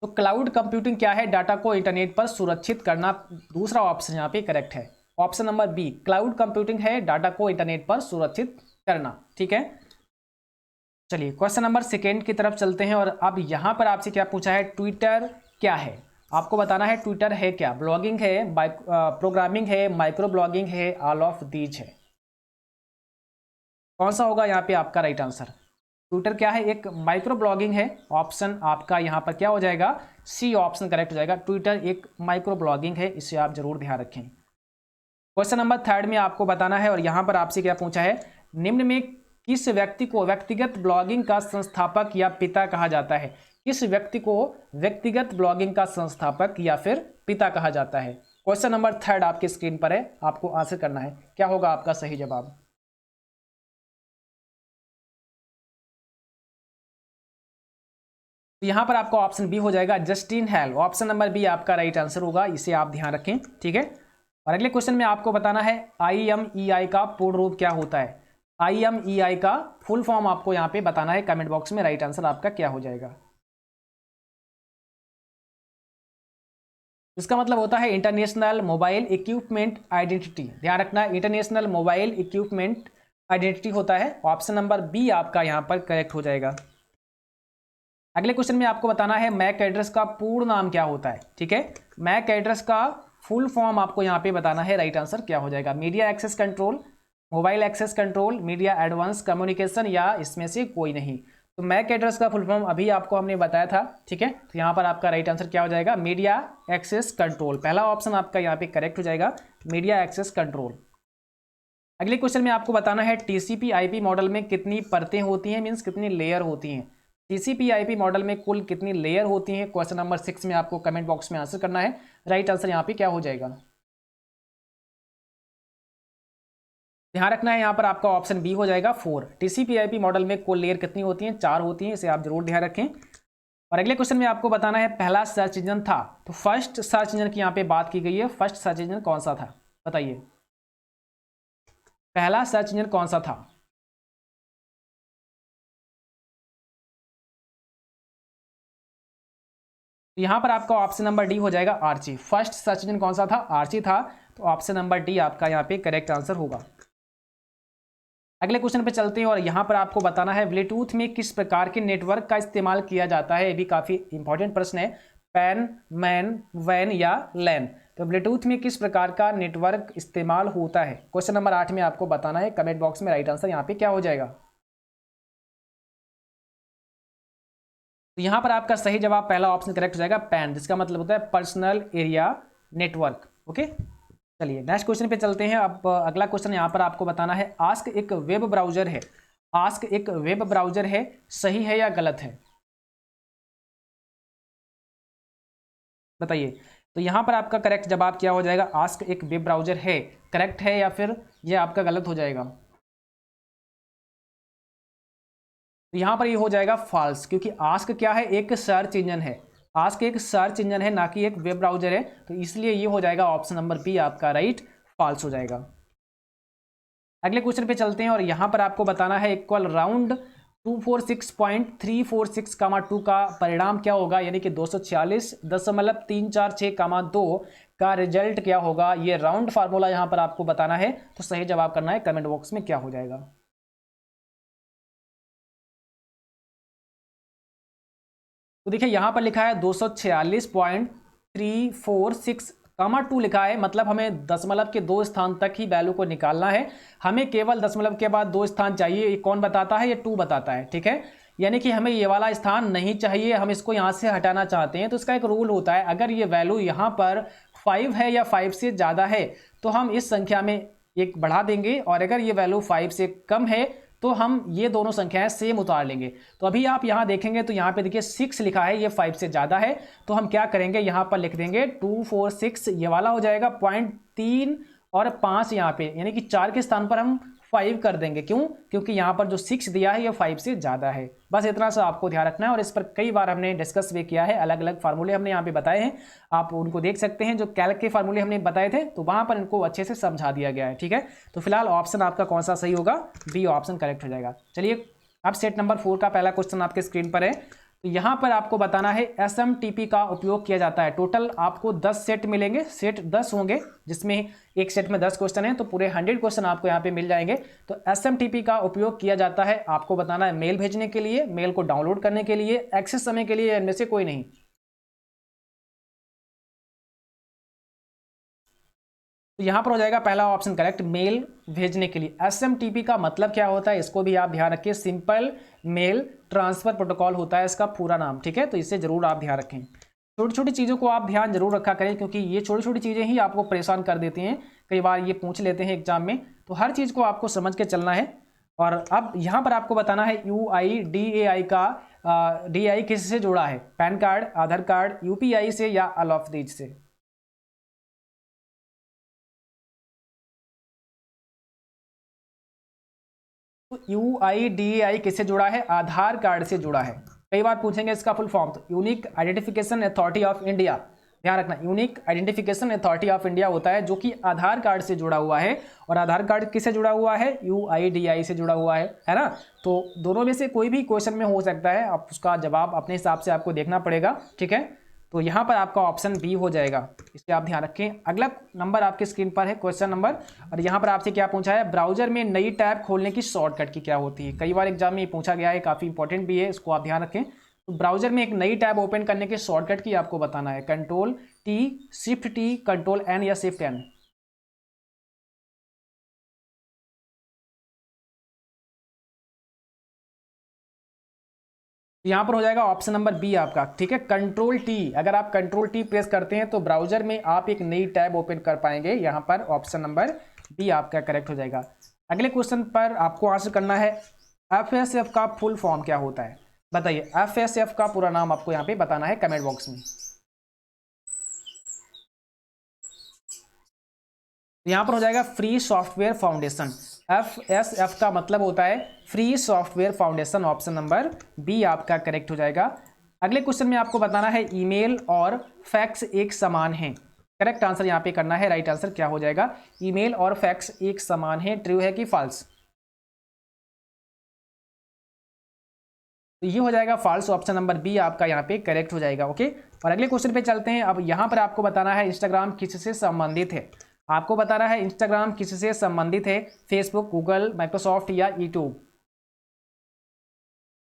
तो क्लाउड कंप्यूटिंग क्या है? डाटा को इंटरनेट पर सुरक्षित करना, दूसरा ऑप्शन यहाँ पे करेक्ट है, option number B. Cloud computing है डाटा को इंटरनेट पर सुरक्षित करना, ठीक है। चलिए क्वेश्चन नंबर 2 की तरफ चलते हैं, और अब यहाँ पर आपसे क्या पूछा है, ट्विटर क्या है? आपको बताना है ट्विटर है क्या? ब्लॉगिंग है, प्रोग्रामिंग है, माइक्रो ब्लॉगिंग है, ऑल ऑफ दीज है? कौन सा होगा यहाँ पे आपका राइट आंसर? ट्विटर क्या है? एक माइक्रो ब्लॉगिंग है, ऑप्शन आपका यहाँ पर क्या हो जाएगा, सी ऑप्शन करेक्ट हो जाएगा। ट्विटर एक माइक्रो ब्लॉगिंग है, इसे आप जरूर ध्यान रखें। क्वेश्चन नंबर 3 में आपको बताना है, और यहाँ पर आपसे क्या पूछा है, निम्न में किस व्यक्ति को व्यक्तिगत ब्लॉगिंग का संस्थापक या पिता कहा जाता है? किस व्यक्ति को व्यक्तिगत ब्लॉगिंग का संस्थापक या फिर पिता कहा जाता है? क्वेश्चन नंबर 3 आपके स्क्रीन पर है, आपको आंसर करना है, क्या होगा आपका सही जवाब। तो यहाँ पर आपका ऑप्शन बी हो जाएगा, Justin Hall. Option number B आपका राइट आंसर होगा, इसे आप ध्यान रखें, ठीक है। और अगले क्वेश्चन में आपको बताना है IMEI का पूर्ण रूप क्या होता है। IMEI का फुल फॉर्म आपको यहाँ पे बताना है, कमेंट बॉक्स में राइट आंसर आपका क्या हो जाएगा। इसका मतलब होता है इंटरनेशनल मोबाइल इक्विपमेंट आइडेंटिटी। ध्यान रखना है, इंटरनेशनल मोबाइल इक्विपमेंट आइडेंटिटी होता है, ऑप्शन नंबर बी आपका यहाँ पर करेक्ट हो जाएगा। अगले क्वेश्चन में आपको बताना है मैक एड्रेस का पूर्ण नाम क्या होता है, ठीक है। मैक एड्रेस का फुल फॉर्म आपको यहाँ पे बताना है, राइट आंसर क्या हो जाएगा। Media access control, mobile access control, media advance communication, या इसमें से कोई नहीं। तो मैक एड्रेस का फुल फॉर्म अभी आपको हमने बताया था, ठीक है। तो यहाँ पर आपका राइट आंसर क्या हो जाएगा, मीडिया एक्सेस कंट्रोल। पहला ऑप्शन आपका यहाँ पे करेक्ट हो जाएगा, मीडिया एक्सेस कंट्रोल। अगले क्वेश्चन में आपको बताना है TCP/IP मॉडल में कितनी परतें होती हैं, मीन्स कितनी लेयर होती हैं। TCP/IP मॉडल में कुल कितनी लेयर होती हैं? क्वेश्चन नंबर 6 में आपको कमेंट बॉक्स में आंसर करना है, राइट आंसर यहाँ पे क्या हो जाएगा। ध्यान रखना है यहाँ पर आपका ऑप्शन बी हो जाएगा 4। TCP/IP मॉडल में कुल लेयर कितनी होती हैं? 4 होती हैं, इसे आप जरूर ध्यान रखें। और अगले क्वेश्चन में आपको बताना है पहला सर्च इंजन था, तो फर्स्ट सर्च इंजन की यहाँ पे बात की गई है, फर्स्ट सर्च इंजन कौन सा था, बताइए। पहला सर्च इंजन कौन सा था? तो यहाँ पर आपका ऑप्शन नंबर डी हो जाएगा आर्ची। फर्स्ट सर्च इंजन कौन सा था? आर्ची था। तो ऑप्शन नंबर डी आपका यहाँ पे करेक्ट आंसर होगा। अगले क्वेश्चन पे चलते हैं और यहाँ पर आपको बताना है ब्लूटूथ में किस प्रकार के नेटवर्क का इस्तेमाल किया जाता है। ये भी काफी इंपॉर्टेंट प्रश्न है। पैन, मैन, वैन या लैन। तो ब्लूटूथ में किस प्रकार का नेटवर्क इस्तेमाल होता है, क्वेश्चन नंबर 8 में आपको बताना है। कमेंट बॉक्स में राइट आंसर यहाँ पे क्या हो जाएगा। तो यहाँ पर आपका सही जवाब पहला ऑप्शन करेक्ट हो जाएगा, पैन, जिसका मतलब होता है पर्सनल एरिया नेटवर्क। ओके, चलिए नेक्स्ट क्वेश्चन पे चलते हैं। अब अगला क्वेश्चन यहाँ पर आपको बताना है, आस्क एक वेब ब्राउजर है। आस्क एक वेब ब्राउजर है, सही है या गलत है, बताइए। तो यहाँ पर आपका करेक्ट जवाब क्या हो जाएगा? आस्क एक वेब ब्राउजर है, करेक्ट है या फिर ये आपका गलत हो जाएगा? तो यहाँ पर ये हो जाएगा फॉल्स, क्योंकि आस्क क्या है? एक सर्च इंजन है। आस्क एक सर्च इंजन है, ना कि एक वेब ब्राउजर है। तो इसलिए ये हो जाएगा ऑप्शन नंबर बी आपका राइट, फॉल्स हो जाएगा। अगले क्वेश्चन पे चलते हैं और यहाँ पर आपको बताना है इक्वल राउंड 246.346, 2 का परिणाम क्या होगा, यानी कि 246.346, 2 का रिजल्ट क्या होगा। ये राउंड फार्मूला यहाँ पर आपको बताना है। तो सही जवाब करना है, कमेंट बॉक्स में क्या हो जाएगा। तो देखिए यहाँ पर लिखा है 246.346, 2 लिखा है, मतलब हमें दशमलव के 2 स्थान तक ही वैल्यू को निकालना है। हमें केवल दशमलव के बाद 2 स्थान चाहिए। ये कौन बताता है? ये 2 बताता है, ठीक है। यानी कि हमें ये वाला स्थान नहीं चाहिए, हम इसको यहाँ से हटाना चाहते हैं। तो इसका एक रूल होता है, अगर ये वैल्यू यहाँ पर 5 है या 5 से ज़्यादा है तो हम इस संख्या में एक बढ़ा देंगे, और अगर ये वैल्यू 5 से कम है तो हम ये दोनों संख्याएं सेम उतार लेंगे। तो अभी आप यहाँ देखेंगे तो यहाँ पे देखिए 6 लिखा है, ये 5 से ज़्यादा है। तो हम क्या करेंगे, यहाँ पर लिख देंगे 246, ये वाला हो जाएगा 0.3 और 5 यहाँ पे, यानी कि 4 के स्थान पर हम 5 कर देंगे। क्यों? क्योंकि यहाँ पर जो 6 दिया है ये 5 से ज़्यादा है। बस इतना सा आपको ध्यान रखना है, और इस पर कई बार हमने डिस्कस भी किया है। अलग अलग फार्मूले हमने यहाँ पे बताए हैं, आप उनको देख सकते हैं। जो कैल्क के फार्मूले हमने बताए थे तो वहाँ पर इनको अच्छे से समझा दिया गया है, ठीक है। तो फिलहाल ऑप्शन आपका कौन सा सही होगा? बी ऑप्शन करेक्ट हो जाएगा। चलिए अब सेट नंबर 4 का पहला क्वेश्चन आपके स्क्रीन पर है। तो यहाँ पर आपको बताना है SMTP का उपयोग किया जाता है। टोटल आपको 10 सेट मिलेंगे, सेट 10 होंगे, जिसमें एक सेट में 10 क्वेश्चन हैं, तो पूरे 100 क्वेश्चन आपको यहाँ पे मिल जाएंगे। तो SMTP का उपयोग किया जाता है, आपको बताना है मेल भेजने के लिए, मेल को डाउनलोड करने के लिए, एक्सेस समय के लिए, इनमें से कोई नहीं। तो यहाँ पर हो जाएगा पहला ऑप्शन करेक्ट, मेल भेजने के लिए। SMTP का मतलब क्या होता है, इसको भी आप ध्यान रखिए। सिंपल मेल ट्रांसफर प्रोटोकॉल होता है इसका पूरा नाम, ठीक है। तो इसे जरूर आप ध्यान रखें। छोटी छोटी चीज़ों को आप ध्यान जरूर रखा करें, क्योंकि ये छोटी छोटी चीज़ें ही आपको परेशान कर देती हैं। कई बार ये पूछ लेते हैं एग्जाम में, तो हर चीज़ को आपको समझ के चलना है। और अब यहाँ पर आपको बताना है UIDAI का DAI किससे जुड़ा है? पैन कार्ड, आधार कार्ड, UPI से या ऑल ऑफ दीज से? तो UIDAI किससे जुड़ा है? आधार कार्ड से जुड़ा है। कई बार पूछेंगे इसका फुल फॉर्म, तो unique identification authority of India. ध्यान रखना, unique identification authority of India होता है, जो कि आधार कार्ड से जुड़ा हुआ है। और आधार कार्ड किससे जुड़ा हुआ है? UIDAI से जुड़ा हुआ है ना। तो दोनों में से कोई भी क्वेश्चन में हो सकता है, आप उसका जवाब अपने हिसाब से आपको देखना पड़ेगा, ठीक है। तो यहाँ पर आपका ऑप्शन बी हो जाएगा, इससे आप ध्यान रखें। अगला नंबर आपके स्क्रीन पर है क्वेश्चन नंबर, और यहाँ पर आपसे क्या पूछा है? ब्राउजर में नई टैब खोलने की शॉर्टकट की क्या होती है? कई बार एग्जाम में ये पूछा गया है, काफ़ी इंपॉर्टेंट भी है, इसको आप ध्यान रखें। तो ब्राउजर में एक नई टैब ओपन करने के शॉर्टकट की आपको बताना है। Ctrl+T, Shift+T, Ctrl+N या Shift+N? यहाँ पर हो जाएगा ऑप्शन नंबर बी आपका, ठीक है, Ctrl+T। अगर आप Ctrl+T प्रेस करते हैं तो ब्राउजर में आप एक नई टैब ओपन कर पाएंगे। यहाँ पर ऑप्शन नंबर बी आपका करेक्ट हो जाएगा। अगले क्वेश्चन पर आपको आंसर करना है, FSF का फुल फॉर्म क्या होता है? बताइए, FSF का पूरा नाम आपको यहाँ पे बताना है कमेंट बॉक्स में। यहाँ पर हो जाएगा फ्री सॉफ्टवेयर फाउंडेशन। FSF का मतलब होता है free software foundation. Option number B आपका करेक्ट हो जाएगा। अगले क्वेश्चन में आपको बताना है ईमेल और फैक्स एक समान है। करेक्ट आंसर यहाँ पे करना है। राइट आंसर क्या हो जाएगा? ईमेल और फैक्स एक समान है। ट्रू है कि फॉल्स? तो ये हो जाएगा फॉल्स, ऑप्शन नंबर बी आपका यहाँ पे करेक्ट हो जाएगा। ओके, और अगले क्वेश्चन पे चलते हैं। अब यहाँ पर आपको बताना है इंस्टाग्राम किससे संबंधित है। आपको बताना है इंस्टाग्राम किससे संबंधित है, फेसबुक, गूगल, माइक्रोसॉफ्ट या यूट्यूब।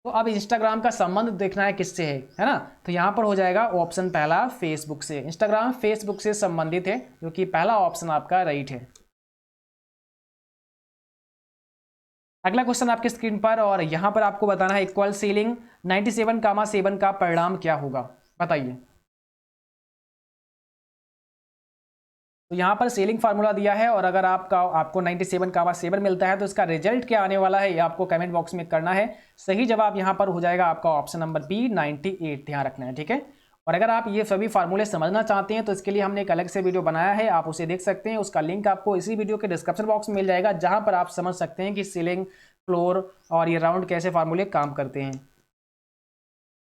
तो अब इंस्टाग्राम का संबंध देखना है किससे है ना। तो यहाँ पर हो जाएगा ऑप्शन पहला फेसबुक से। इंस्टाग्राम फेसबुक से संबंधित है, जो कि पहला ऑप्शन आपका राइट है। अगला क्वेश्चन आपके स्क्रीन पर, और यहां पर आपको बताना है इक्वल सीलिंग 97,7 का परिणाम क्या होगा, बताइए। तो यहां पर सीलिंग फार्मूला दिया है, और अगर आपको 97,7 मिलता है तो इसका रिजल्ट क्या आने वाला है ये आपको कमेंट बॉक्स में करना है। सही जवाब यहां पर हो जाएगा आपका ऑप्शन नंबर बी 98, ध्यान रखना है, ठीक है। और अगर आप ये सभी फार्मूले समझना चाहते हैं तो इसके लिए हमने एक अलग से वीडियो बनाया है, आप उसे देख सकते हैं। उसका लिंक आपको इसी वीडियो के डिस्क्रिप्शन बॉक्स में मिल जाएगा, जहां पर आप समझ सकते हैं कि सीलिंग, फ्लोर और ये राउंड कैसे फार्मूले काम करते हैं।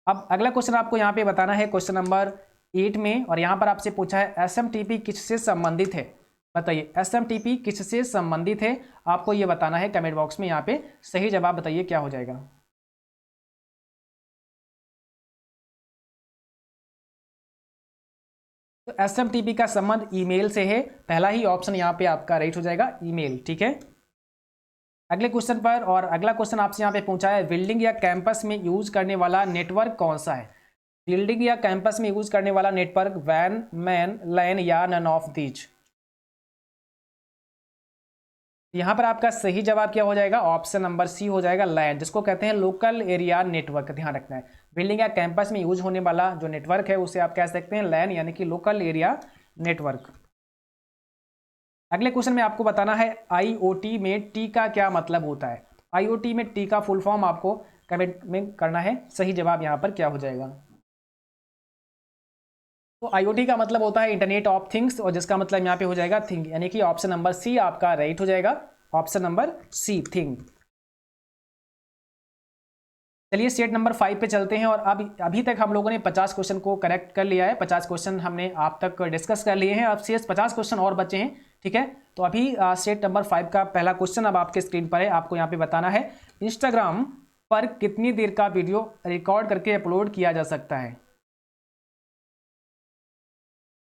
अब अगला क्वेश्चन आपको यहाँ पे बताना है क्वेश्चन नंबर 8 में, और यहाँ पर आपसे पूछा है एसएमटीपी किससे संबंधित है, बताइए एसएमटीपी किससे संबंधित है। आपको ये बताना है कमेंट बॉक्स में, यहाँ पे सही जवाब बताइए क्या हो जाएगा। तो एसएमटीपी का संबंध ईमेल से है, पहला ही ऑप्शन यहाँ पे आपका राइट हो जाएगा, ईमेल, ठीक है। अगले क्वेश्चन पर, और अगला क्वेश्चन आपसे यहाँ पे पूछा है बिल्डिंग या कैंपस में यूज करने वाला नेटवर्क कौन सा है। बिल्डिंग या कैंपस में यूज करने वाला नेटवर्क वैन, मैन, लैन या नन ऑफ दीज। यहाँ पर आपका सही जवाब क्या हो जाएगा, ऑप्शन नंबर सी हो जाएगा, लैन, जिसको कहते हैं लोकल एरिया नेटवर्क, ध्यान रखना है। बिल्डिंग या कैंपस में यूज होने वाला जो नेटवर्क है उसे आप कह सकते हैं लैन, यानी कि लोकल एरिया नेटवर्क। अगले क्वेश्चन में आपको बताना है आईओटी में टी का क्या मतलब होता है। आईओटी में टी का फुल फॉर्म आपको कमेंट में करना है, सही जवाब यहाँ पर क्या हो जाएगा। तो आईओटी का मतलब होता है इंटरनेट ऑफ थिंग्स, और जिसका मतलब यहाँ पे हो जाएगा थिंग, यानी कि ऑप्शन नंबर सी आपका राइट हो जाएगा, ऑप्शन नंबर सी, थिंग। चलिए स्टेट नंबर 5 पे चलते हैं, और अभी तक हम लोगों ने 50 क्वेश्चन को करेक्ट कर लिया है, 50 क्वेश्चन हमने आप तक डिस्कस कर लिए हैं, अब शेष 50 क्वेश्चन और बचे हैं, ठीक है। तो अभी स्टेट नंबर 5 का पहला क्वेश्चन अब आपके स्क्रीन पर है। आपको यहाँ पे बताना है इंस्टाग्राम पर कितनी देर का वीडियो रिकॉर्ड करके अपलोड किया जा सकता है,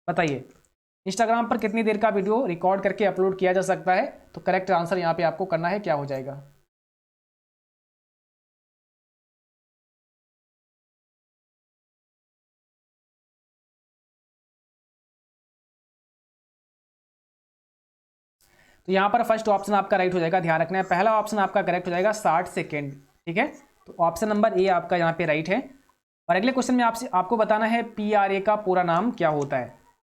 बताइए। इंस्टाग्राम पर कितनी देर का वीडियो रिकॉर्ड करके अपलोड किया जा सकता है। तो करेक्ट आंसर यहाँ पे आपको करना है, क्या हो जाएगा। तो यहाँ पर फर्स्ट ऑप्शन आपका राइट हो जाएगा, ध्यान रखना है, पहला ऑप्शन आपका करेक्ट हो जाएगा 60 सेकेंड, ठीक है। तो ऑप्शन नंबर ए आपका यहाँ पे राइट है। और अगले क्वेश्चन में आपको बताना है पीआरए का पूरा नाम क्या होता है,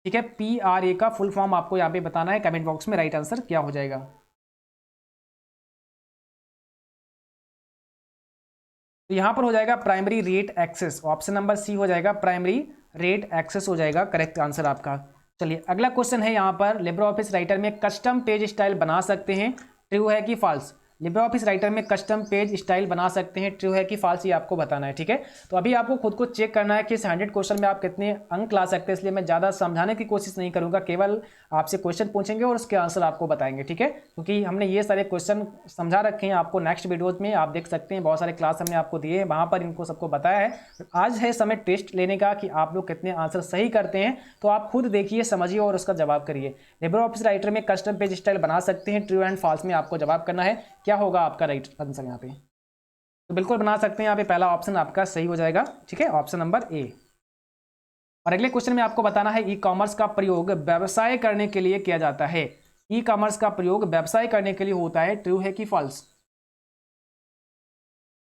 ठीक है। पीआरए का फुल फॉर्म आपको यहाँ पे बताना है, कमेंट बॉक्स में राइट आंसर क्या हो जाएगा। तो यहाँ पर हो जाएगा primary rate access, option number C हो जाएगा, प्राइमरी रेट एक्सेस हो जाएगा करेक्ट आंसर आपका। चलिए अगला क्वेश्चन है, यहाँ पर लिब्रे ऑफिस राइटर में कस्टम पेज स्टाइल बना सकते हैं, ट्रू है कि फॉल्स। लिब्रे ऑफिस राइटर में कस्टम पेज स्टाइल बना सकते हैं, ट्रू है कि फॉल्स, ये आपको बताना है, ठीक है। तो अभी आपको खुद को चेक करना है कि इस 100 क्वेश्चन में आप कितने अंक ला सकते हैं, इसलिए मैं ज़्यादा समझाने की कोशिश नहीं करूँगा, केवल आपसे क्वेश्चन पूछेंगे और उसके आंसर आपको बताएंगे, ठीक है। क्योंकि हमने ये सारे क्वेश्चन समझा रखे हैं आपको, नेक्स्ट वीडियोज में आप देख सकते हैं, बहुत सारे क्लास हमने आपको दिए हैं, वहाँ पर इनको सबको बताया है। आज है समय टेस्ट लेने का कि आप लोग कितने आंसर सही करते हैं, तो आप खुद देखिए, समझिए और उसका जवाब करिए। लिब्रे ऑफिस राइटर में कस्टम पेज स्टाइल बना सकते हैं, ट्रू एंड फॉल्स में आपको जवाब करना है, क्या होगा आपका राइट आंसर यहाँ पे। तो बिल्कुल बना सकते हैं, यहाँ पे पहला ऑप्शन आपका सही हो जाएगा, ठीक है, ऑप्शन नंबर ए। और अगले क्वेश्चन में आपको बताना है ई कॉमर्स का प्रयोग व्यवसाय करने के लिए किया जाता है। ई कॉमर्स का प्रयोग व्यवसाय करने के लिए होता है, ट्रू है कि फॉल्स।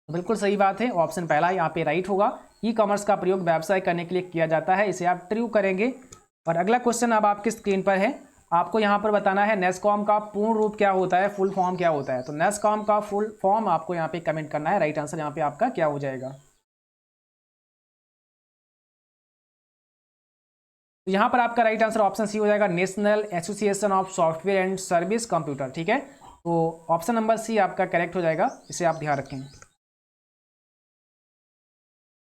तो बिल्कुल सही बात है, ऑप्शन पहला यहाँ पे राइट होगा, ई कॉमर्स का प्रयोग व्यवसाय करने के लिए किया जाता है, इसे आप ट्रू करेंगे। और अगला क्वेश्चन अब आपकी स्क्रीन पर है, आपको यहाँ पर बताना है नेस्कॉम का पूर्ण रूप क्या होता है, फुल फॉर्म क्या होता है। तो नेस्कॉम का फुल फॉर्म आपको यहाँ पे कमेंट करना है, राइट आंसर यहाँ पे आपका क्या हो जाएगा। तो यहाँ पर आपका राइट आंसर ऑप्शन सी हो जाएगा, national association of software and service computer, ठीक है। तो ऑप्शन नंबर सी आपका करेक्ट हो जाएगा, इसे आप ध्यान रखें।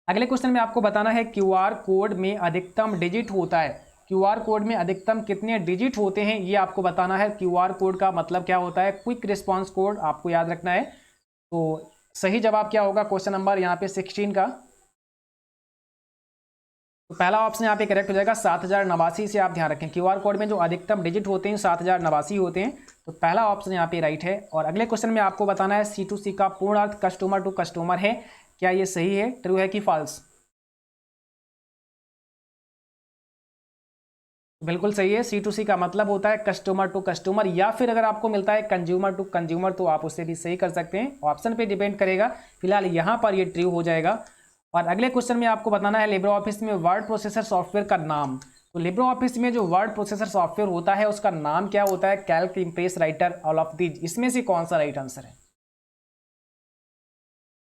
अगले क्वेश्चन में आपको बताना है क्यूआर कोड में अधिकतम डिजिट होता है, क्यूआर कोड में अधिकतम कितने डिजिट होते हैं, ये आपको बताना है। क्यूआर कोड का मतलब क्या होता है, क्विक रिस्पांस कोड, आपको याद रखना है। तो सही जवाब क्या होगा क्वेश्चन नंबर यहाँ पे 16 का? तो पहला ऑप्शन यहाँ पे करेक्ट हो जाएगा 7089 से। आप ध्यान रखें क्यूआर कोड में जो अधिकतम डिजिट होते हैं 7089 होते हैं, तो पहला ऑप्शन यहाँ पे राइट है। और अगले क्वेश्चन में आपको बताना है C2C का पूर्ण अर्थ कस्टमर टू कस्टमर है, क्या ये सही है, ट्रू है कि फॉल्स? बिल्कुल सही है। C2C का मतलब होता है कस्टमर टू कस्टमर, या फिर अगर आपको मिलता है कंज्यूमर टू कंज्यूमर तो आप उससे भी सही कर सकते हैं, ऑप्शन पे डिपेंड करेगा। फिलहाल यहाँ पर ये ट्रू हो जाएगा। और अगले क्वेश्चन में आपको बताना है लिब्रे ऑफिस में वर्ड प्रोसेसर सॉफ्टवेयर का नाम। तो लिब्रे ऑफिस में जो वर्ड प्रोसेसर सॉफ्टवेयर होता है उसका नाम क्या होता है? Calc, Impress, writer, all of these, इसमें से कौन सा राइट आंसर है?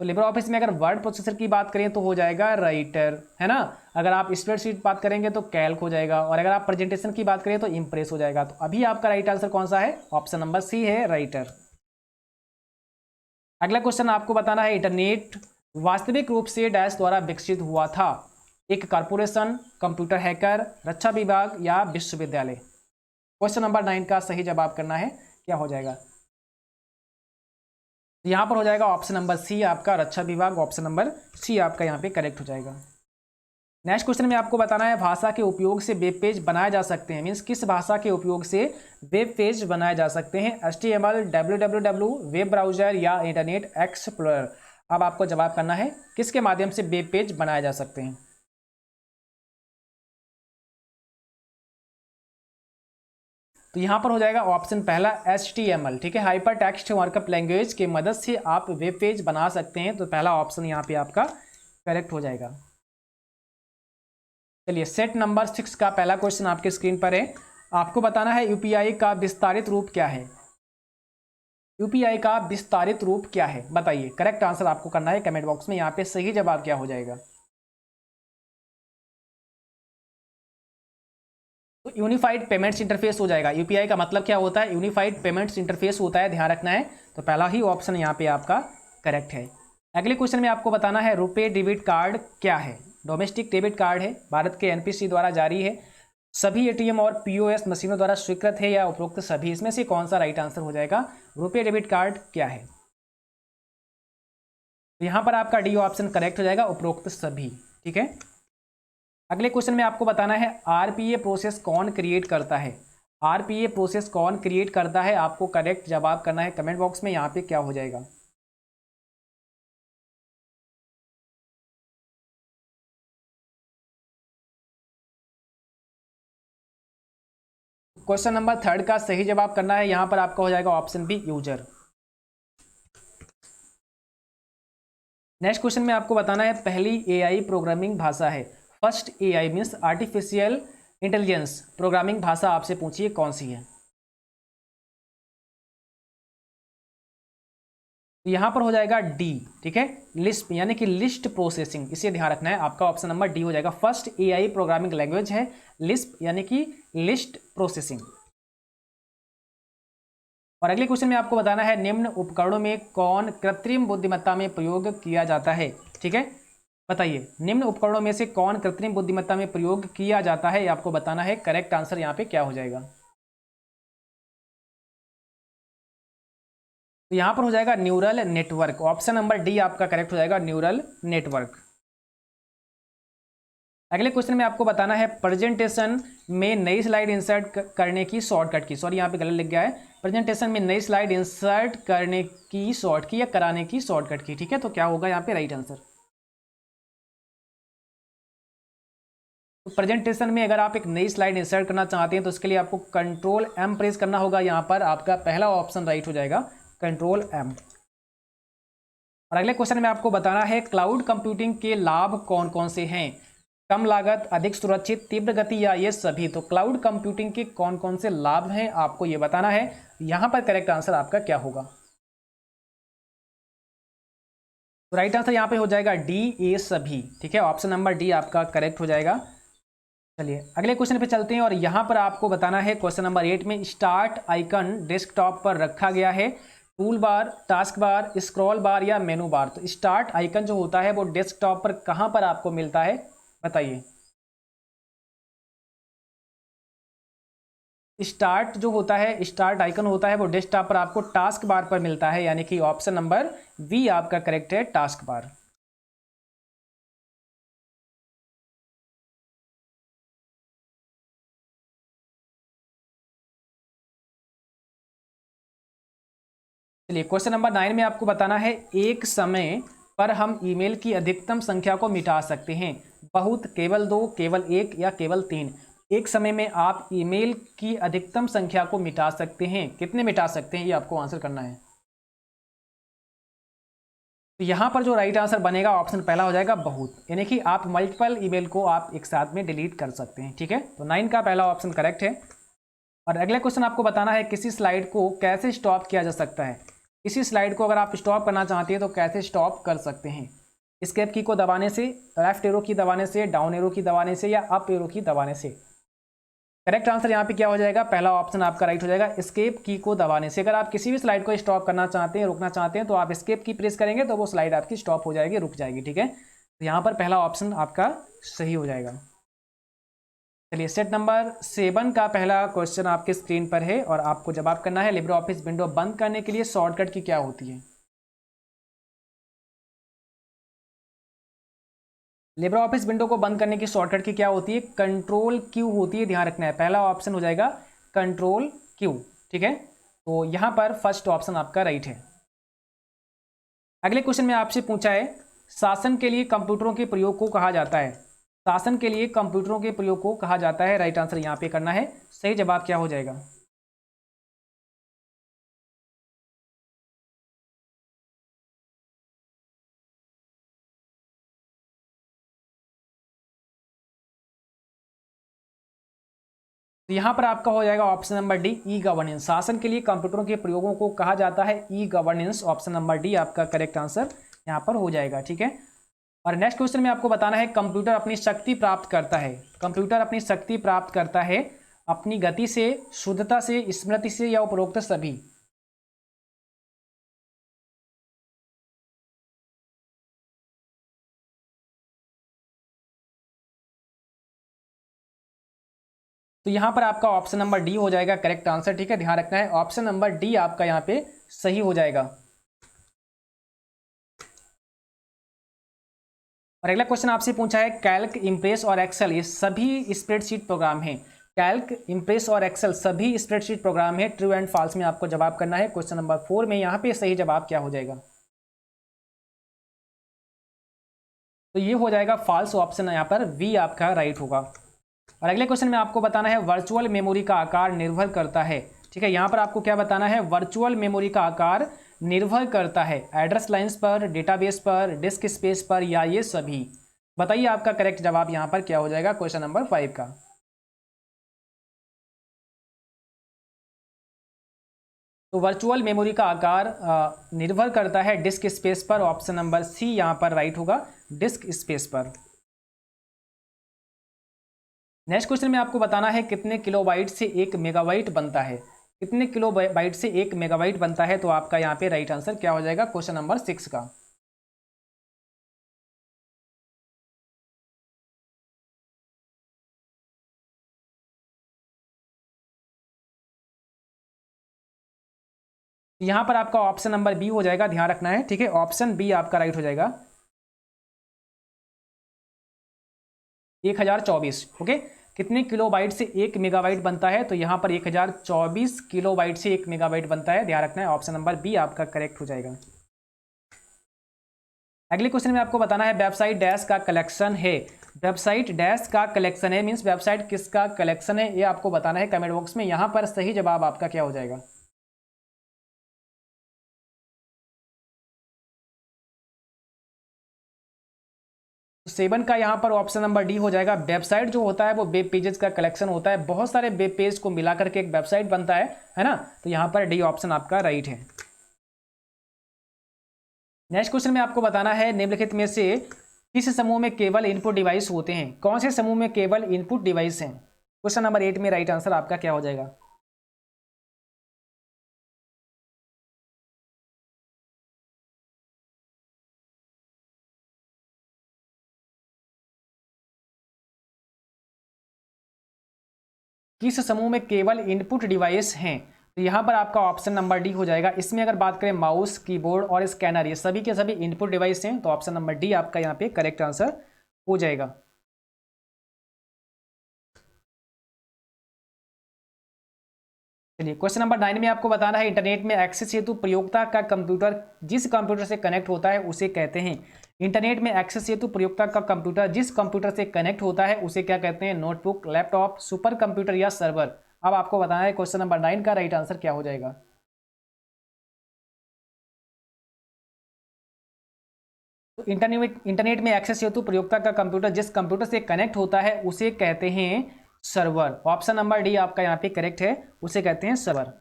तो लिब्रे ऑफिस में अगर वर्ड प्रोसेसर की बात करें तो हो जाएगा राइटर, है ना। अगर आप स्प्रेडशीट बात करेंगे तो कैल्क हो जाएगा, और अगर आप प्रेजेंटेशन की बात करें तो इंप्रेस हो जाएगा। तो अभी आपका राइट आंसर कौन सा है? ऑप्शन नंबर सी है, राइटर। अगला क्वेश्चन आपको बताना है इंटरनेट वास्तविक रूप से डैश द्वारा विकसित हुआ था? एक कॉर्पोरेशन, कंप्यूटर हैकर, रक्षा विभाग या विश्वविद्यालय? क्वेश्चन नंबर 9 का सही जवाब करना है, क्या हो जाएगा? यहां पर हो जाएगा ऑप्शन नंबर सी आपका, रक्षा विभाग। ऑप्शन नंबर सी आपका यहां पे करेक्ट हो जाएगा। नेक्स्ट क्वेश्चन में आपको बताना है भाषा के उपयोग से वेब पेज बनाए जा सकते हैं, मीन्स किस भाषा के उपयोग से वेब पेज बनाए जा सकते हैं? HTML, www, वेब ब्राउजर या इंटरनेट एक्सप्लोरर? अब आपको जवाब करना है किसके माध्यम से वेब पेज बनाए जा सकते हैं। तो यहां पर हो जाएगा ऑप्शन पहला HTML, ठीक है, हाइपर टेक्स्ट मार्कअप लैंग्वेज की मदद से आप वेब पेज बना सकते हैं। तो पहला ऑप्शन यहाँ पे आपका करेक्ट हो जाएगा। चलिए सेट नंबर 6 का पहला क्वेश्चन आपके स्क्रीन पर है। आपको बताना है यूपीआई का विस्तारित रूप क्या है? यूपीआई का विस्तारित रूप क्या है, बताइए। करेक्ट आंसर आपको करना है कमेंट बॉक्स में। यहाँ पे सही जवाब क्या हो जाएगा? तो यूनिफाइड पेमेंट्स इंटरफेस हो जाएगा। यूपीआई का मतलब क्या होता है? यूनिफाइड पेमेंट्स इंटरफेस होता है, ध्यान रखना है। तो पहला ही ऑप्शन यहाँ पे आपका करेक्ट है। अगले क्वेश्चन में आपको बताना है रुपे डेबिट कार्ड क्या है? डोमेस्टिक डेबिट कार्ड है, भारत के एनपीसी द्वारा जारी है, सभी एटीएम और पीओएस मशीनों द्वारा स्वीकृत है, या उपरोक्त सभी? इसमें से कौन सा राइट आंसर हो जाएगा? रुपे डेबिट कार्ड क्या है? तो यहाँ पर आपका डी ऑप्शन करेक्ट हो जाएगा, उपरोक्त सभी, ठीक है। अगले क्वेश्चन में आपको बताना है आरपीए प्रोसेस कौन क्रिएट करता है? आरपीए प्रोसेस कौन क्रिएट करता है? आपको करेक्ट जवाब करना है कमेंट बॉक्स में। यहाँ पे क्या हो जाएगा? क्वेश्चन नंबर 3 का सही जवाब करना है। यहाँ पर आपका हो जाएगा option B, user. Next question में आपको बताना है पहली एआई प्रोग्रामिंग भाषा है। First AI means artificial intelligence programming भाषा आपसे पूछिए कौन सी है? तो यहाँ पर हो जाएगा डी, ठीक है, लिस्प यानी कि लिस्ट प्रोसेसिंग, इसे ध्यान रखना है। आपका ऑप्शन नंबर डी हो जाएगा। फर्स्ट एआई प्रोग्रामिंग लैंग्वेज है लिस्प यानी कि लिस्ट प्रोसेसिंग। और अगले क्वेश्चन में आपको बताना है निम्न उपकरणों में कौन कृत्रिम बुद्धिमत्ता में प्रयोग किया जाता है? ठीक है, बताइए निम्न उपकरणों में से कौन कृत्रिम बुद्धिमत्ता में प्रयोग किया जाता है, आपको बताना है। करेक्ट आंसर यहाँ पे क्या हो जाएगा? तो यहाँ पर हो जाएगा neural network. Option number D आपका करेक्ट हो जाएगा, न्यूरल नेटवर्क। अगले क्वेश्चन में आपको बताना है प्रेजेंटेशन में नई स्लाइड इंसर्ट करने की शॉर्टकट की, सॉरी यहाँ पे गलत लिख गया है, प्रेजेंटेशन में नई स्लाइड इंसर्ट करने की शॉर्ट की या कराने की शॉर्टकट की, ठीक है। तो क्या होगा यहाँ पे राइट आंसर? तो प्रेजेंटेशन में अगर आप एक नई स्लाइड इंसर्ट करना चाहते हैं तो उसके लिए आपको कंट्रोल एम प्रेस करना होगा। यहाँ पर आपका पहला ऑप्शन राइट हो जाएगा, कंट्रोल एम। और अगले क्वेश्चन में आपको बताना है क्लाउड कंप्यूटिंग के लाभ कौन कौन से हैं? कम लागत, अधिक सुरक्षित, तीव्र गति या ये सभी? तो क्लाउड कंप्यूटिंग के कौन कौन से लाभ हैं आपको ये बताना है। यहां पर करेक्ट आंसर आपका क्या होगा? तो राइट आंसर यहां पे हो जाएगा डी, ए सभी, ठीक है। ऑप्शन नंबर डी आपका करेक्ट हो जाएगा। चलिए अगले क्वेश्चन पे चलते हैं और यहां पर आपको बताना है क्वेश्चन नंबर 8 में स्टार्ट आइकन डेस्कटॉप पर रखा गया है, tool bar, task bar, scroll बार या मेनू बार? तो स्टार्ट आइकन जो होता है वो डेस्कटॉप पर कहां पर आपको मिलता है, बताइए। स्टार्ट जो होता है, स्टार्ट आइकन होता है वो डेस्कटॉप पर आपको टास्क बार पर मिलता है, यानी कि ऑप्शन नंबर बी आपका करेक्ट है, टास्क बार। चलिए क्वेश्चन नंबर 9 में आपको बताना है, एक समय पर हम ईमेल की अधिकतम संख्या को मिटा सकते हैं। बहुत, केवल दो, केवल एक या केवल तीन। एक समय में आप ईमेल की अधिकतम संख्या को मिटा सकते हैं, कितने मिटा सकते हैं ये आपको आंसर करना है। तो यहाँ पर जो राइट आंसर बनेगा ऑप्शन पहला हो जाएगा बहुत, यानी कि आप मल्टीपल ईमेल को आप एक साथ में डिलीट कर सकते हैं। ठीक है, तो 9 का पहला ऑप्शन करेक्ट है। और अगला क्वेश्चन आपको बताना है, किसी स्लाइड को कैसे स्टॉप किया जा सकता है। किसी स्लाइड को अगर आप स्टॉप करना चाहते हैं तो कैसे स्टॉप कर सकते हैं। एस्केप की को दबाने से, लेफ्ट एरो की दबाने से, डाउन एरो की दबाने से या अप एरो की दबाने से। करेक्ट आंसर यहाँ पे क्या हो जाएगा, पहला ऑप्शन आपका राइट हो जाएगा, एस्केप की को दबाने से। अगर आप किसी भी स्लाइड को स्टॉप करना चाहते हैं, रोकना चाहते हैं, तो आप एस्केप की प्रेस करेंगे तो वो स्लाइड आपकी स्टॉप हो जाएगी, रुक जाएगी। ठीक है, तो यहाँ पर पहला ऑप्शन आपका सही हो जाएगा। चलिए सेट नंबर 7 का पहला क्वेश्चन आपके स्क्रीन पर है और आपको जवाब करना है, लिब्रे ऑफिस विंडो बंद करने के लिए शॉर्टकट की क्या होती है। लिब्रे ऑफिस विंडो को बंद करने की शॉर्टकट की क्या होती है, कंट्रोल क्यू होती है, ध्यान रखना है। पहला ऑप्शन हो जाएगा कंट्रोल क्यू। ठीक है, तो यहां पर फर्स्ट ऑप्शन आपका राइट है। अगले क्वेश्चन में आपसे पूछा है, शासन के लिए कंप्यूटरों के प्रयोग को कहा जाता है। शासन के लिए कंप्यूटरों के प्रयोग को कहा जाता है, राइट आंसर यहां पे करना है। सही जवाब क्या हो जाएगा। तो यहाँ पर आपका हो जाएगा option number D, e governance. शासन के लिए कंप्यूटरों के प्रयोगों को कहा जाता है e governance. Option number D आपका करेक्ट आंसर यहाँ पर हो जाएगा। ठीक है, और नेक्स्ट क्वेश्चन में आपको बताना है, कंप्यूटर अपनी शक्ति प्राप्त करता है। कंप्यूटर अपनी शक्ति प्राप्त करता है अपनी गति से, शुद्धता से, स्मृति से या उपरोक्त सभी। तो यहाँ पर आपका ऑप्शन नंबर डी हो जाएगा करेक्ट आंसर। ठीक है, ध्यान रखना है, ऑप्शन नंबर डी आपका यहाँ पे सही हो जाएगा। और अगला क्वेश्चन आपसे पूछा है, कैल्क, इम्प्रेस और एक्सेल ये सभी स्प्रेडशीट प्रोग्राम हैं। कैल्क, इम्प्रेस और एक्सेल सभी स्प्रेडशीट प्रोग्राम है, ट्रू एंड फॉल्स में आपको जवाब करना है। क्वेश्चन नंबर 4 में यहाँ पे सही जवाब क्या हो जाएगा, तो ये हो जाएगा फॉल्स ऑप्शन, यहाँ पर वी आपका राइट होगा। और अगले क्वेश्चन में आपको बताना है, वर्चुअल मेमोरी का आकार निर्भर करता है। ठीक है, यहाँ पर आपको क्या बताना है, वर्चुअल मेमोरी का आकार निर्भर करता है एड्रेस लाइंस पर, डेटाबेस पर, डिस्क स्पेस पर या ये सभी। बताइए आपका करेक्ट जवाब यहाँ पर क्या हो जाएगा क्वेश्चन नंबर 5 का। तो वर्चुअल मेमोरी का आकार निर्भर करता है डिस्क स्पेस पर। ऑप्शन नंबर सी यहाँ पर राइट होगा, डिस्क स्पेस पर। नेक्स्ट क्वेश्चन में आपको बताना है, कितने किलोबाइट से 1 मेगाबाइट बनता है। कितने किलोबाइट से 1 मेगाबाइट बनता है, तो आपका यहाँ पे राइट आंसर क्या हो जाएगा क्वेश्चन नंबर 6 का। यहाँ पर आपका ऑप्शन नंबर बी हो जाएगा, ध्यान रखना है। ठीक है, ऑप्शन बी आपका राइट हो जाएगा, 1024। ओके, कितने किलोबाइट से 1 मेगाबाइट बनता है, तो यहाँ पर 1024 किलोबाइट से 1 मेगाबाइट बनता है, ध्यान रखना है। ऑप्शन नंबर बी आपका करेक्ट हो जाएगा। अगले क्वेश्चन में आपको बताना है, वेबसाइट डैश का कलेक्शन है। वेबसाइट डैश का कलेक्शन है मीन्स वेबसाइट किसका कलेक्शन है, ये आपको बताना है कमेंट बॉक्स में। यहाँ पर सही जवाब आपका क्या हो जाएगा। 7 का यहाँ पर ऑप्शन नंबर डी हो जाएगा। वेबसाइट जो होता है वो वेब पेजेस का कलेक्शन होता है, बहुत सारे वेब पेज को मिलाकर के एक वेबसाइट बनता है ना। तो यहाँ पर डी ऑप्शन आपका राइट है। नेक्स्ट क्वेश्चन में आपको बताना है, निम्नलिखित में से किस समूह में केवल इनपुट डिवाइस होते हैं। कौन से समूह में केवल इनपुट डिवाइस हैं। क्वेश्चन नंबर 8 में राइट आंसर आपका क्या हो जाएगा। किस समूह में केवल इनपुट डिवाइस हैं? तो यहाँ पर आपका ऑप्शन नंबर डी हो जाएगा। इसमें अगर बात करें माउस, कीबोर्ड और स्कैनर, ये सभी के सभी इनपुट डिवाइस हैं, तो ऑप्शन नंबर डी आपका यहाँ पे करेक्ट आंसर हो जाएगा। चलिए क्वेश्चन नंबर 9 में आपको बताना है इंटरनेट में एक्सेस हेतु प्रयोक्ता का कंप्यूटर जिस कंप्यूटर से कनेक्ट होता है उसे कहते हैं। इंटरनेट में एक्सेस हेतु प्रयोक्ता का कंप्यूटर जिस कंप्यूटर से कनेक्ट होता है उसे क्या कहते हैं? नोटबुक, लैपटॉप, सुपर कंप्यूटर या सर्वर। अब आपको बताना है क्वेश्चन नंबर 9 का राइट आंसर क्या हो जाएगा। तो इंटरनेट में एक्सेस हेतु प्रयोक्ता का कंप्यूटर जिस कंप्यूटर से कनेक्ट होता है उसे कहते हैं सर्वर। ऑप्शन नंबर डी आपका यहाँ पे करेक्ट है, उसे कहते हैं सर्वर।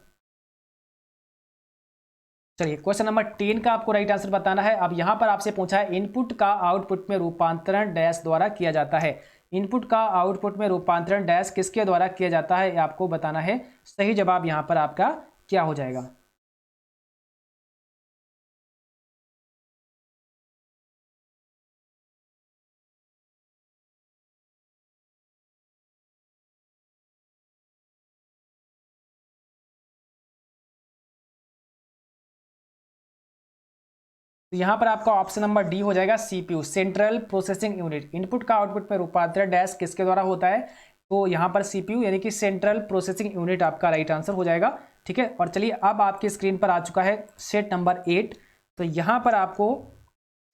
चलिए क्वेश्चन नंबर 10 का आपको राइट आंसर बताना है। अब यहां पर आपसे पूछा है इनपुट का आउटपुट में रूपांतरण डैश द्वारा किया जाता है। इनपुट का आउटपुट में रूपांतरण डैश किसके द्वारा किया जाता है, आपको बताना है। सही जवाब यहां पर आपका क्या हो जाएगा। तो यहाँ पर आपका ऑप्शन नंबर डी हो जाएगा, CPU, central processing unit. Input का आउटपुट में रूपांतरण डैश किसके द्वारा होता है, तो यहाँ पर सीपीयू यानी कि सेंट्रल प्रोसेसिंग यूनिट आपका राइट आंसर हो जाएगा। ठीक है, और चलिए अब आपकी स्क्रीन पर आ चुका है सेट नंबर 8। तो यहाँ पर आपको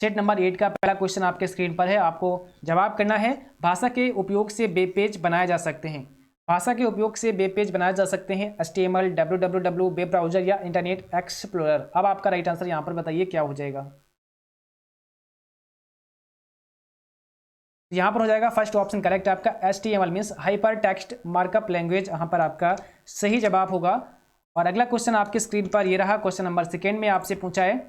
सेट नंबर 8 का पहला क्वेश्चन आपके स्क्रीन पर है, आपको जवाब करना है। भाषा के उपयोग से वेब पेज बनाए जा सकते हैं। भाषा के उपयोग से वेब पेज बनाए जा सकते हैं HTML, www, वेब ब्राउजर या इंटरनेट एक्सप्लोरर। अब आपका राइट आंसर यहाँ पर बताइए क्या हो जाएगा। यहाँ पर हो जाएगा फर्स्ट ऑप्शन करेक्ट आपका, HTML means hyper text markup language, यहाँ पर आपका सही जवाब होगा। और अगला क्वेश्चन आपकी स्क्रीन पर ये रहा, क्वेश्चन नंबर 2 में आपसे पूछा है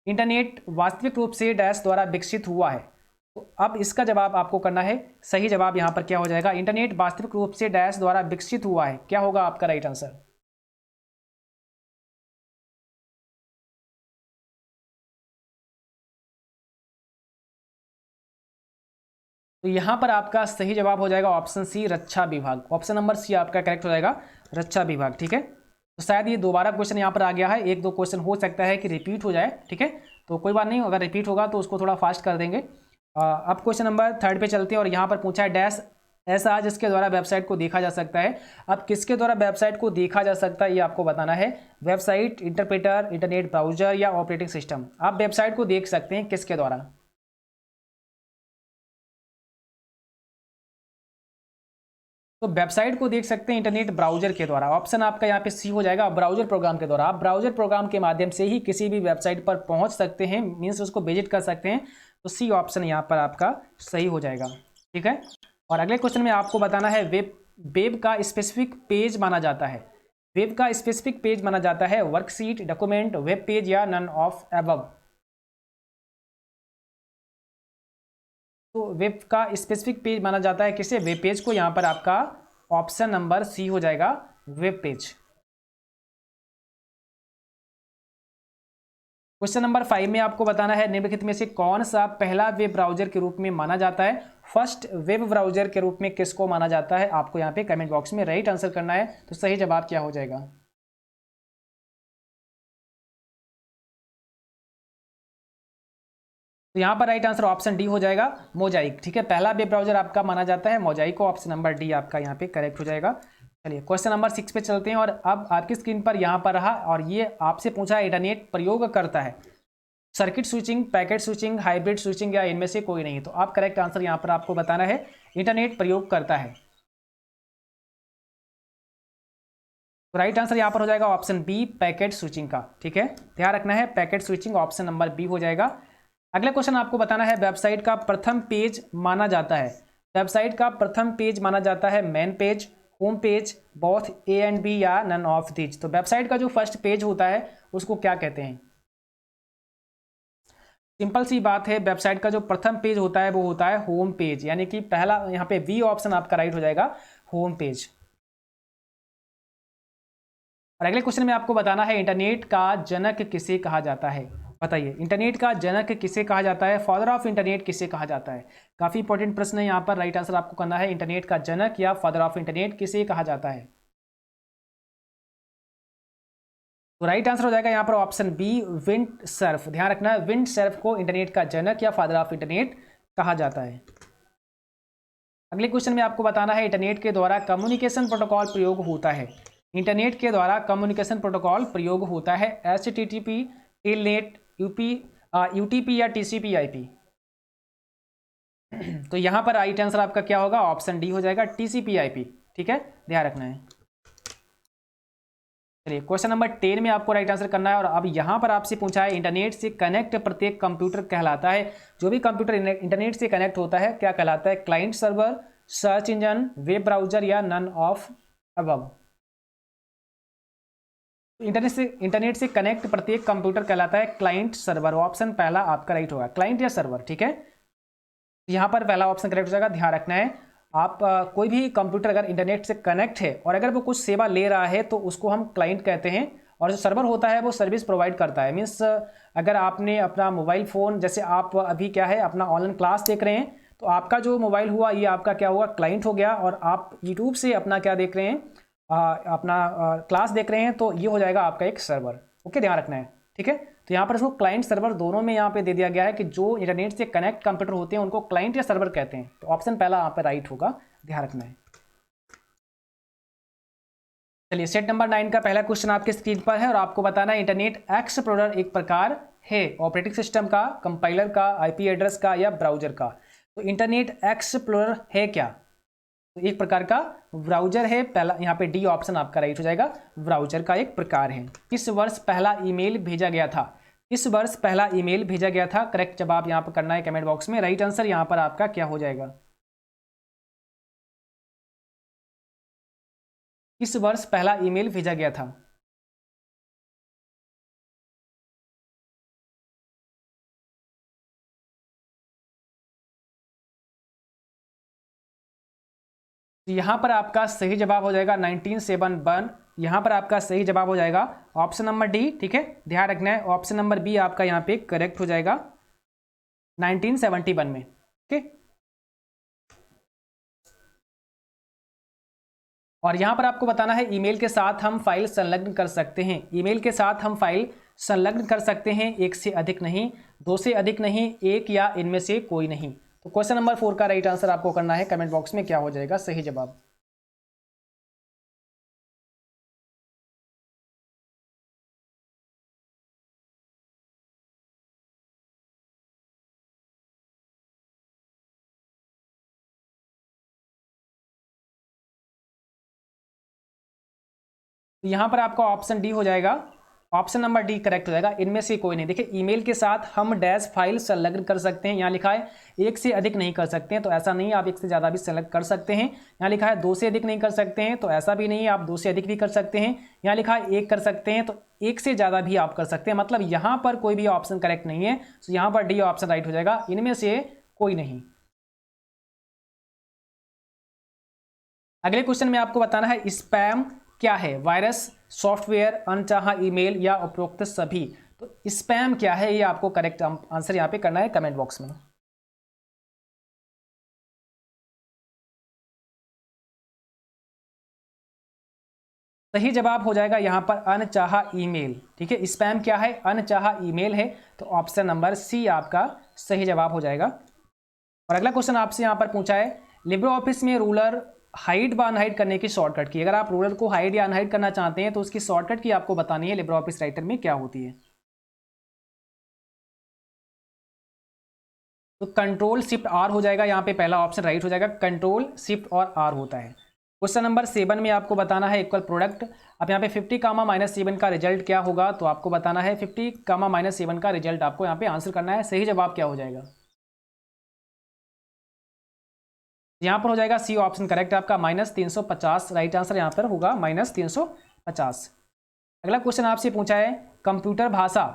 इंटरनेट वास्तविक रूप से डैश द्वारा विकसित हुआ है। तो अब इसका जवाब आपको करना है। सही जवाब यहाँ पर क्या हो जाएगा, इंटरनेट वास्तविक रूप से डैश द्वारा विकसित हुआ है, क्या होगा आपका राइट आंसर। तो यहाँ पर आपका सही जवाब हो जाएगा ऑप्शन सी, रक्षा विभाग। ऑप्शन नंबर सी आपका करेक्ट हो जाएगा, रक्षा विभाग। ठीक है, तो शायद ये दोबारा क्वेश्चन यहाँ पर आ गया है, एक दो क्वेश्चन हो सकता है कि रिपीट हो जाए। ठीक है, तो कोई बात नहीं, अगर रिपीट होगा तो उसको थोड़ा फास्ट कर देंगे। अब क्वेश्चन नंबर 3 पे चलते हैं और यहाँ पर पूछा है डैश ऐसा जिसके द्वारा वेबसाइट को देखा जा सकता है। अब किसके द्वारा वेबसाइट को देखा जा सकता है ये आपको बताना है। वेबसाइट, इंटरप्रेटर, इंटरनेट ब्राउजर या ऑपरेटिंग सिस्टम। आप वेबसाइट को देख सकते हैं किसके द्वारा। तो वेबसाइट को देख सकते हैं इंटरनेट ब्राउजर के द्वारा। ऑप्शन आपका यहाँ पे सी हो जाएगा, ब्राउजर प्रोग्राम के द्वारा। आप ब्राउजर प्रोग्राम के माध्यम से ही किसी भी वेबसाइट पर पहुंच सकते हैं, मीन्स उसको विजिट कर सकते हैं। तो सी ऑप्शन यहाँ पर आपका सही हो जाएगा। ठीक है, और अगले क्वेश्चन में आपको बताना है वेब का स्पेसिफिक पेज माना जाता है। वेब का स्पेसिफिक पेज माना जाता है वर्कशीट, डॉक्यूमेंट, वेब पेज या नन ऑफ एबव। तो वेब का स्पेसिफिक पेज माना जाता है किसे, वेब पेज को। यहाँ पर आपका ऑप्शन नंबर सी हो जाएगा, वेब पेज। क्वेश्चन नंबर 5 में आपको बताना है निम्नलिखित में से कौन सा पहला वेब ब्राउजर के रूप में माना जाता है। फर्स्ट वेब ब्राउजर के रूप में किसको माना जाता है, आपको यहाँ पे कमेंट बॉक्स में राइट आंसर करना है। तो सही जवाब क्या हो जाएगा। तो यहाँ पर राइट आंसर ऑप्शन डी हो जाएगा, मोजाइक। ठीक है, पहला वेब ब्राउजर आपका माना जाता है मोजाइक को। ऑप्शन नंबर डी आपका यहाँ पे करेक्ट हो जाएगा। चलिए क्वेश्चन नंबर 6 पे चलते हैं और अब आपकी स्क्रीन पर यहाँ पर रहा और ये आपसे पूछा है इंटरनेट प्रयोग करता है circuit switching, packet switching, hybrid switching या इनमें से कोई नहीं। तो आप करेक्ट आंसर यहाँ पर आपको बताना है, इंटरनेट प्रयोग करता है। तो राइट आंसर यहाँ पर हो जाएगा ऑप्शन बी, पैकेट स्विचिंग का। ठीक है, ध्यान रखना है, packet switching option number B हो जाएगा। अगला क्वेश्चन आपको बताना है वेबसाइट का प्रथम पेज माना जाता है। वेबसाइट का प्रथम पेज माना जाता है main page, home page, both A and B या नन ऑफ दीज। तो वेबसाइट का जो फर्स्ट पेज होता है उसको क्या कहते हैं। सिंपल सी बात है, वेबसाइट का जो प्रथम पेज होता है वो होता है होम पेज, यानी कि पहला यहाँ पे बी ऑप्शन आपका राइट हो जाएगा, होम पेज। और अगले क्वेश्चन में आपको बताना है इंटरनेट का जनक किसे कहा जाता है। बताइए, इंटरनेट का जनक किसे कहा जाता है, फादर ऑफ इंटरनेट किसे कहा जाता है। काफी इंपॉर्टेंट प्रश्न है यहाँ पर, राइट आंसर आपको करना है इंटरनेट का जनक या फादर ऑफ इंटरनेट किसे कहा जाता है। तो राइट आंसर हो जाएगा यहाँ पर ऑप्शन बी, विंड सर्फ। ध्यान रखना, विंड सर्फ को इंटरनेट का जनक या फादर ऑफ इंटरनेट कहा जाता है। अगले क्वेश्चन में आपको बताना है इंटरनेट के द्वारा कम्युनिकेशन प्रोटोकॉल प्रयोग होता है। इंटरनेट के द्वारा कम्युनिकेशन प्रोटोकॉल प्रयोग होता है, HTTP, टेलनेट, UTP या TCP/IP। तो यहाँ पर राइट आंसर आपका क्या होगा, ऑप्शन डी हो जाएगा, TCP/IP। ठीक है, ध्यान रखना है। चलिए क्वेश्चन नंबर 10 में आपको राइट आंसर करना है। और अब यहाँ पर आपसे पूछा है इंटरनेट से कनेक्ट प्रत्येक कंप्यूटर कहलाता है। जो भी कंप्यूटर इंटरनेट से कनेक्ट होता है क्या कहलाता है, client server, search engine, web browser या नन ऑफ अबव। इंटरनेट से कनेक्ट प्रत्येक कंप्यूटर कहलाता है क्लाइंट सर्वर। ऑप्शन पहला आपका राइट होगा, क्लाइंट या सर्वर। ठीक है, यहाँ पर पहला ऑप्शन करेक्ट हो जाएगा। ध्यान रखना है, आप कोई भी कंप्यूटर अगर इंटरनेट से कनेक्ट है और अगर वो कुछ सेवा ले रहा है तो उसको हम क्लाइंट कहते हैं, और जो सर्वर होता है वो सर्विस प्रोवाइड करता है। मीन्स अगर आपने अपना मोबाइल फ़ोन, जैसे आप अभी क्या है अपना ऑनलाइन क्लास देख रहे हैं, तो आपका जो मोबाइल हुआ ये आपका क्या हुआ, क्लाइंट हो गया। और आप यूट्यूब से अपना क्या देख रहे हैं, अपना क्लास देख रहे हैं, तो ये हो जाएगा आपका एक सर्वर। ओके, ध्यान रखना है। ठीक है, तो यहाँ पर इसको क्लाइंट सर्वर दोनों में यहाँ पे दे दिया गया है कि जो इंटरनेट से कनेक्ट कंप्यूटर होते हैं उनको क्लाइंट या सर्वर कहते हैं। तो ऑप्शन पहला यहाँ पे राइट होगा, ध्यान रखना है। चलिए सेट नंबर 9 का पहला क्वेश्चन आपके स्क्रीन पर है और आपको बताना है इंटरनेट एक्सप्लोरर एक प्रकार है ऑपरेटिंग सिस्टम का, कंपाइलर का, IP एड्रेस का या ब्राउजर का। तो इंटरनेट एक्सप्लोरर है क्या, तो एक प्रकार का ब्राउजर है। पहला यहाँ पे डी ऑप्शन आपका राइट हो जाएगा, ब्राउजर का एक प्रकार है। किस वर्ष पहला ईमेल भेजा गया था, किस वर्ष पहला ईमेल भेजा गया था, करेक्ट जवाब यहाँ पर करना है कमेंट बॉक्स में। राइट आंसर यहाँ पर आपका क्या हो जाएगा, किस वर्ष पहला ईमेल भेजा गया था। यहाँ पर आपका सही जवाब हो जाएगा 1971। यहाँ पर आपका सही जवाब हो जाएगा ऑप्शन नंबर डी। ठीक है, ध्यान रखना है, ऑप्शन नंबर बी आपका यहाँ पे करेक्ट हो जाएगा 1971 में। ठीक, और यहाँ पर आपको बताना है ईमेल के साथ हम फाइल संलग्न कर सकते हैं। ईमेल के साथ हम फाइल संलग्न कर सकते हैं, एक से अधिक नहीं, दो से अधिक नहीं, एक या इनमें से कोई नहीं। तो क्वेश्चन नंबर 4 का राइट आंसर आपको करना है कमेंट बॉक्स में, क्या हो जाएगा सही जवाब। तो यहाँ पर आपका ऑप्शन डी हो जाएगा, ऑप्शन नंबर डी करेक्ट हो जाएगा, इनमें से कोई नहीं। देखिए ईमेल के साथ हम डैश फाइल संलग्न कर सकते हैं, यहाँ लिखा है एक से अधिक नहीं कर सकते हैं, तो ऐसा नहीं, आप एक से ज़्यादा भी संलग्न कर सकते हैं। यहाँ लिखा है दो से अधिक नहीं कर सकते हैं, तो ऐसा भी नहीं, आप दो से अधिक भी कर सकते हैं। यहाँ लिखा है एक कर सकते हैं, तो एक से ज़्यादा भी आप कर सकते हैं। मतलब यहाँ पर कोई भी ऑप्शन करेक्ट नहीं है, तो यहाँ पर डी ऑप्शन राइट हो जाएगा, इनमें से कोई नहीं। अगले क्वेश्चन में आपको बताना है स्पैम क्या है, वायरस, सॉफ्टवेयर, अनचाहा ईमेल या उपरोक्त सभी। तो स्पैम क्या है, ये आपको करेक्ट आंसर यहाँ पे करना है कमेंट बॉक्स में। सही जवाब हो जाएगा यहाँ पर अनचाहा ईमेल। ठीक है, स्पैम क्या है, अनचाहा ईमेल है, तो ऑप्शन नंबर सी आपका सही जवाब हो जाएगा। और अगला क्वेश्चन आपसे यहाँ पर पूछा है लिब्रे ऑफिस में रूलर हाइड व अनहाइड करने की शॉर्टकट की। अगर आप रूलर को हाइड या अनहाइड करना चाहते हैं तो उसकी शॉर्टकट की आपको बतानी है लिब्रे ऑफिस राइटर में क्या होती है। तो कंट्रोल शिफ्ट आर हो जाएगा, यहाँ पे पहला ऑप्शन राइट हो जाएगा, कंट्रोल शिफ्ट और आर होता है। क्वेश्चन नंबर 7 में आपको बताना है इक्वल प्रोडक्ट। अब यहाँ पे 50, -7 का रिजल्ट क्या होगा, तो आपको बताना है 50, -7 का रिजल्ट आपको यहाँ पे आंसर करना है। सही जवाब क्या हो जाएगा, यहाँ पर हो जाएगा सी ऑप्शन करेक्ट आपका, -350 राइट आंसर यहाँ पर होगा, -350। अगला क्वेश्चन आपसे पूछा है कंप्यूटर भाषा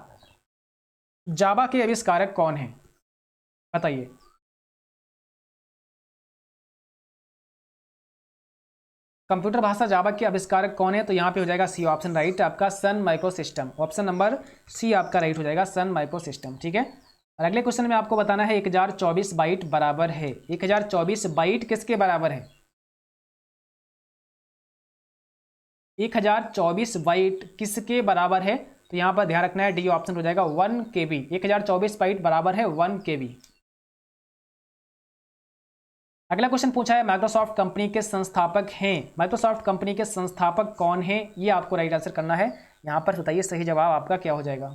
जावा के आविष्कारक कौन है, बताइए। कंप्यूटर भाषा जावा के आविष्कारक कौन है? तो यहाँ पे हो जाएगा सी ऑप्शन राइट आपका, Sun Micro System. Option number C आपका राइट हो जाएगा, सन माइक्रो सिस्टम। ठीक है, और अगले क्वेश्चन में आपको बताना है 1024 बाइट बराबर है, 1024 बाइट किसके बराबर है? 1024 बाइट किसके बराबर है? तो यहाँ पर ध्यान रखना है, डी ऑप्शन हो जाएगा 1 KB। 1024 बाइट बराबर है 1 KB। अगला क्वेश्चन पूछा है माइक्रोसॉफ्ट कंपनी के संस्थापक हैं, माइक्रोसॉफ्ट कंपनी के संस्थापक कौन है? ये आपको राइट आंसर करना है। यहाँ पर बताइए सही जवाब आपका क्या हो जाएगा।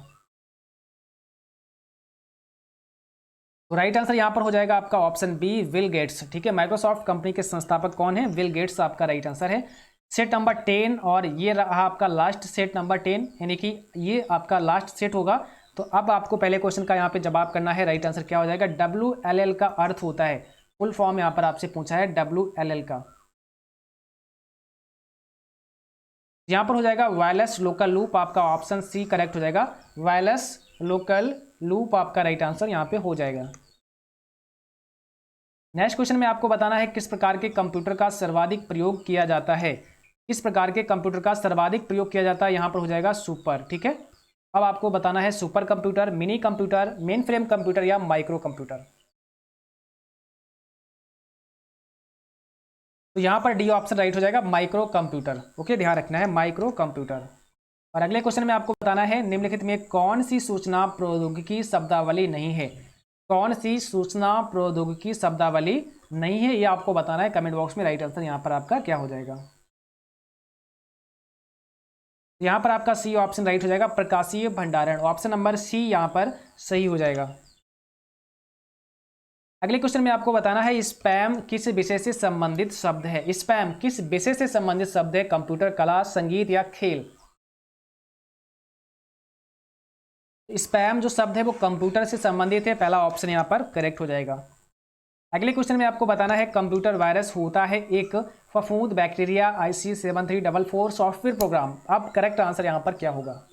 तो राइट आंसर यहाँ पर हो जाएगा आपका ऑप्शन बी, विल गेट्स। ठीक है, माइक्रोसॉफ्ट कंपनी के संस्थापक कौन है? विल गेट्स आपका राइट आंसर है। सेट नंबर 10 और ये रहा आपका लास्ट सेट नंबर 10, यानी कि ये आपका लास्ट सेट होगा। तो अब आपको पहले क्वेश्चन का यहाँ पे जवाब करना है। राइट आंसर क्या हो जाएगा? WLL का अर्थ होता है, फुल फॉर्म यहाँ पर आपसे पूछा है WLL का। यहाँ पर हो जाएगा वायरलेस लोकल लूप, आपका ऑप्शन सी करेक्ट हो जाएगा। वायरलेस लोकल लूप आपका राइट आंसर यहाँ पे हो जाएगा। नेक्स्ट क्वेश्चन में आपको बताना है किस प्रकार के कंप्यूटर का सर्वाधिक प्रयोग किया जाता है? किस प्रकार के कंप्यूटर का सर्वाधिक प्रयोग किया जाता है? यहाँ पर हो जाएगा सुपर। ठीक है, अब आपको बताना है super computer, mini computer, main frame computer या माइक्रो कंप्यूटर। तो यहाँ पर डी ऑप्शन राइट हो जाएगा, माइक्रो कंप्यूटर। ओके, ध्यान रखना है माइक्रो कंप्यूटर। और अगले क्वेश्चन में आपको बताना है निम्नलिखित में कौन सी सूचना प्रौद्योगिकी शब्दावली नहीं है? कौन सी सूचना प्रौद्योगिकी शब्दावली नहीं है, ये आपको बताना है कमेंट बॉक्स में। राइट आंसर यहाँ पर आपका क्या हो जाएगा? यहाँ पर आपका सी ऑप्शन राइट हो जाएगा, प्रकाशीय भंडारण। ऑप्शन नंबर सी यहाँ पर सही हो जाएगा। अगले क्वेश्चन में आपको बताना है स्पैम किस विषय से संबंधित शब्द है? स्पैम किस विषय से संबंधित शब्द है? कंप्यूटर, कला, संगीत या खेल? स्पैम जो शब्द है वो कंप्यूटर से संबंधित है, पहला ऑप्शन यहाँ पर करेक्ट हो जाएगा। अगले क्वेश्चन में आपको बताना है कंप्यूटर वायरस होता है एक फफूंद, बैक्टीरिया, IC 7344 सॉफ्टवेयर प्रोग्राम। अब करेक्ट आंसर यहाँ पर क्या होगा?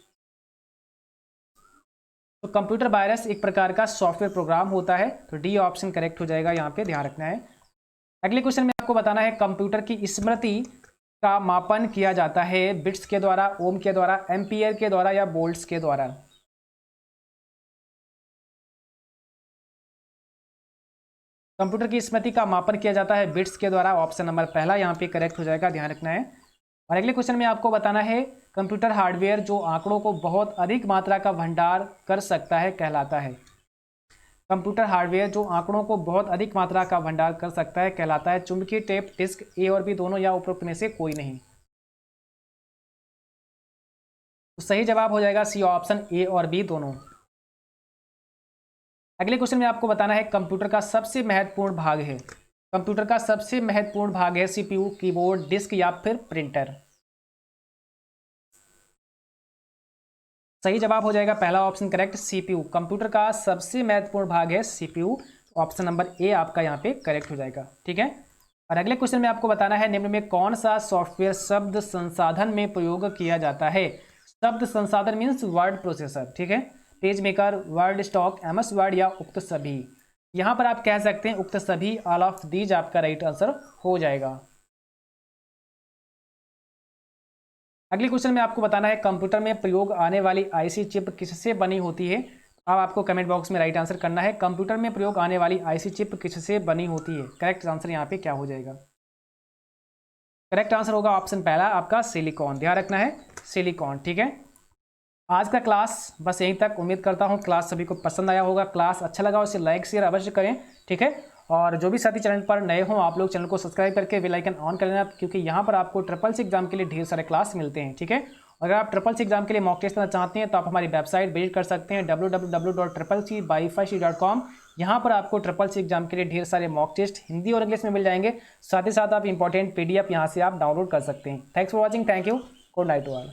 तो कंप्यूटर वायरस एक प्रकार का सॉफ्टवेयर प्रोग्राम होता है, तो डी ऑप्शन करेक्ट हो जाएगा, यहाँ पे ध्यान रखना है। अगले क्वेश्चन में आपको बताना है कंप्यूटर की स्मृति का मापन किया जाता है बिट्स के द्वारा, ओम के द्वारा, एम्पियर के द्वारा या वोल्ट्स के द्वारा? कंप्यूटर की स्मृति का मापन किया जाता है बिट्स के द्वारा, ऑप्शन नंबर पहला यहाँ पे करेक्ट हो जाएगा, ध्यान रखना है। और अगले क्वेश्चन में आपको बताना है कंप्यूटर हार्डवेयर जो आंकड़ों को बहुत अधिक मात्रा का भंडार कर सकता है कहलाता है। कंप्यूटर हार्डवेयर जो आंकड़ों को बहुत अधिक मात्रा का भंडार कर सकता है कहलाता है चुंबकीय टेप डिस्क, ए और बी दोनों या उपरोक्त में से कोई नहीं? तो सही जवाब हो जाएगा सी ऑप्शन, ए और बी दोनों। अगले क्वेश्चन में आपको बताना है कंप्यूटर का सबसे महत्वपूर्ण भाग है, कंप्यूटर का सबसे महत्वपूर्ण भाग है CPU, कीबोर्ड, डिस्क या फिर प्रिंटर? सही जवाब हो जाएगा पहला ऑप्शन करेक्ट, CPU। कंप्यूटर का सबसे महत्वपूर्ण भाग है CPU, ऑप्शन नंबर ए आपका यहाँ पे करेक्ट हो जाएगा। ठीक है, और अगले क्वेश्चन में आपको बताना है निम्न में कौन सा सॉफ्टवेयर शब्द संसाधन में प्रयोग किया जाता है? शब्द संसाधन मीन्स वर्ड प्रोसेसर। ठीक है, page maker, word stock, MS word या उक्त सभी? यहाँ पर आप कह सकते हैं उक्त सभी, ऑल ऑफ दीज आपका राइट आंसर हो जाएगा। अगले क्वेश्चन में आपको बताना है कंप्यूटर में प्रयोग आने वाली IC चिप किससे बनी होती है? अब आपको कमेंट बॉक्स में राइट आंसर करना है कंप्यूटर में प्रयोग आने वाली IC चिप किससे बनी होती है? करेक्ट आंसर यहाँ पे क्या हो जाएगा? करेक्ट आंसर होगा ऑप्शन पहला आपका सिलिकॉन, ध्यान रखना है सिलिकॉन। ठीक है, आज का क्लास बस यहीं तक। उम्मीद करता हूँ क्लास सभी को पसंद आया होगा। क्लास अच्छा लगा उसे लाइक शेयर अवश्य करें। ठीक है, और जो भी साथी चैनल पर नए हों आप लोग चैनल को सब्सक्राइब करके बेल आइकन ऑन कर लेना, क्योंकि यहाँ पर आपको SSS एग्जाम के लिए ढेर सारे क्लास मिलते हैं। ठीक है, अगर आप SSS एग्जाम के लिए मॉक टेस्ट करना चाहते हैं तो आप हमारी वेबसाइट विजिट कर सकते हैं www.CCC/5C.com। यहाँ पर आपको SSS एग्जाम के लिए ढेर सारे मॉक टेस्ट हिंदी और इंग्लिश में मिल जाएंगे। साथ ही साथ आप इंपॉर्टेंट PDF यहाँ से आप डाउनलोड कर सकते हैं। Thanks for watching, thank you, good night to all.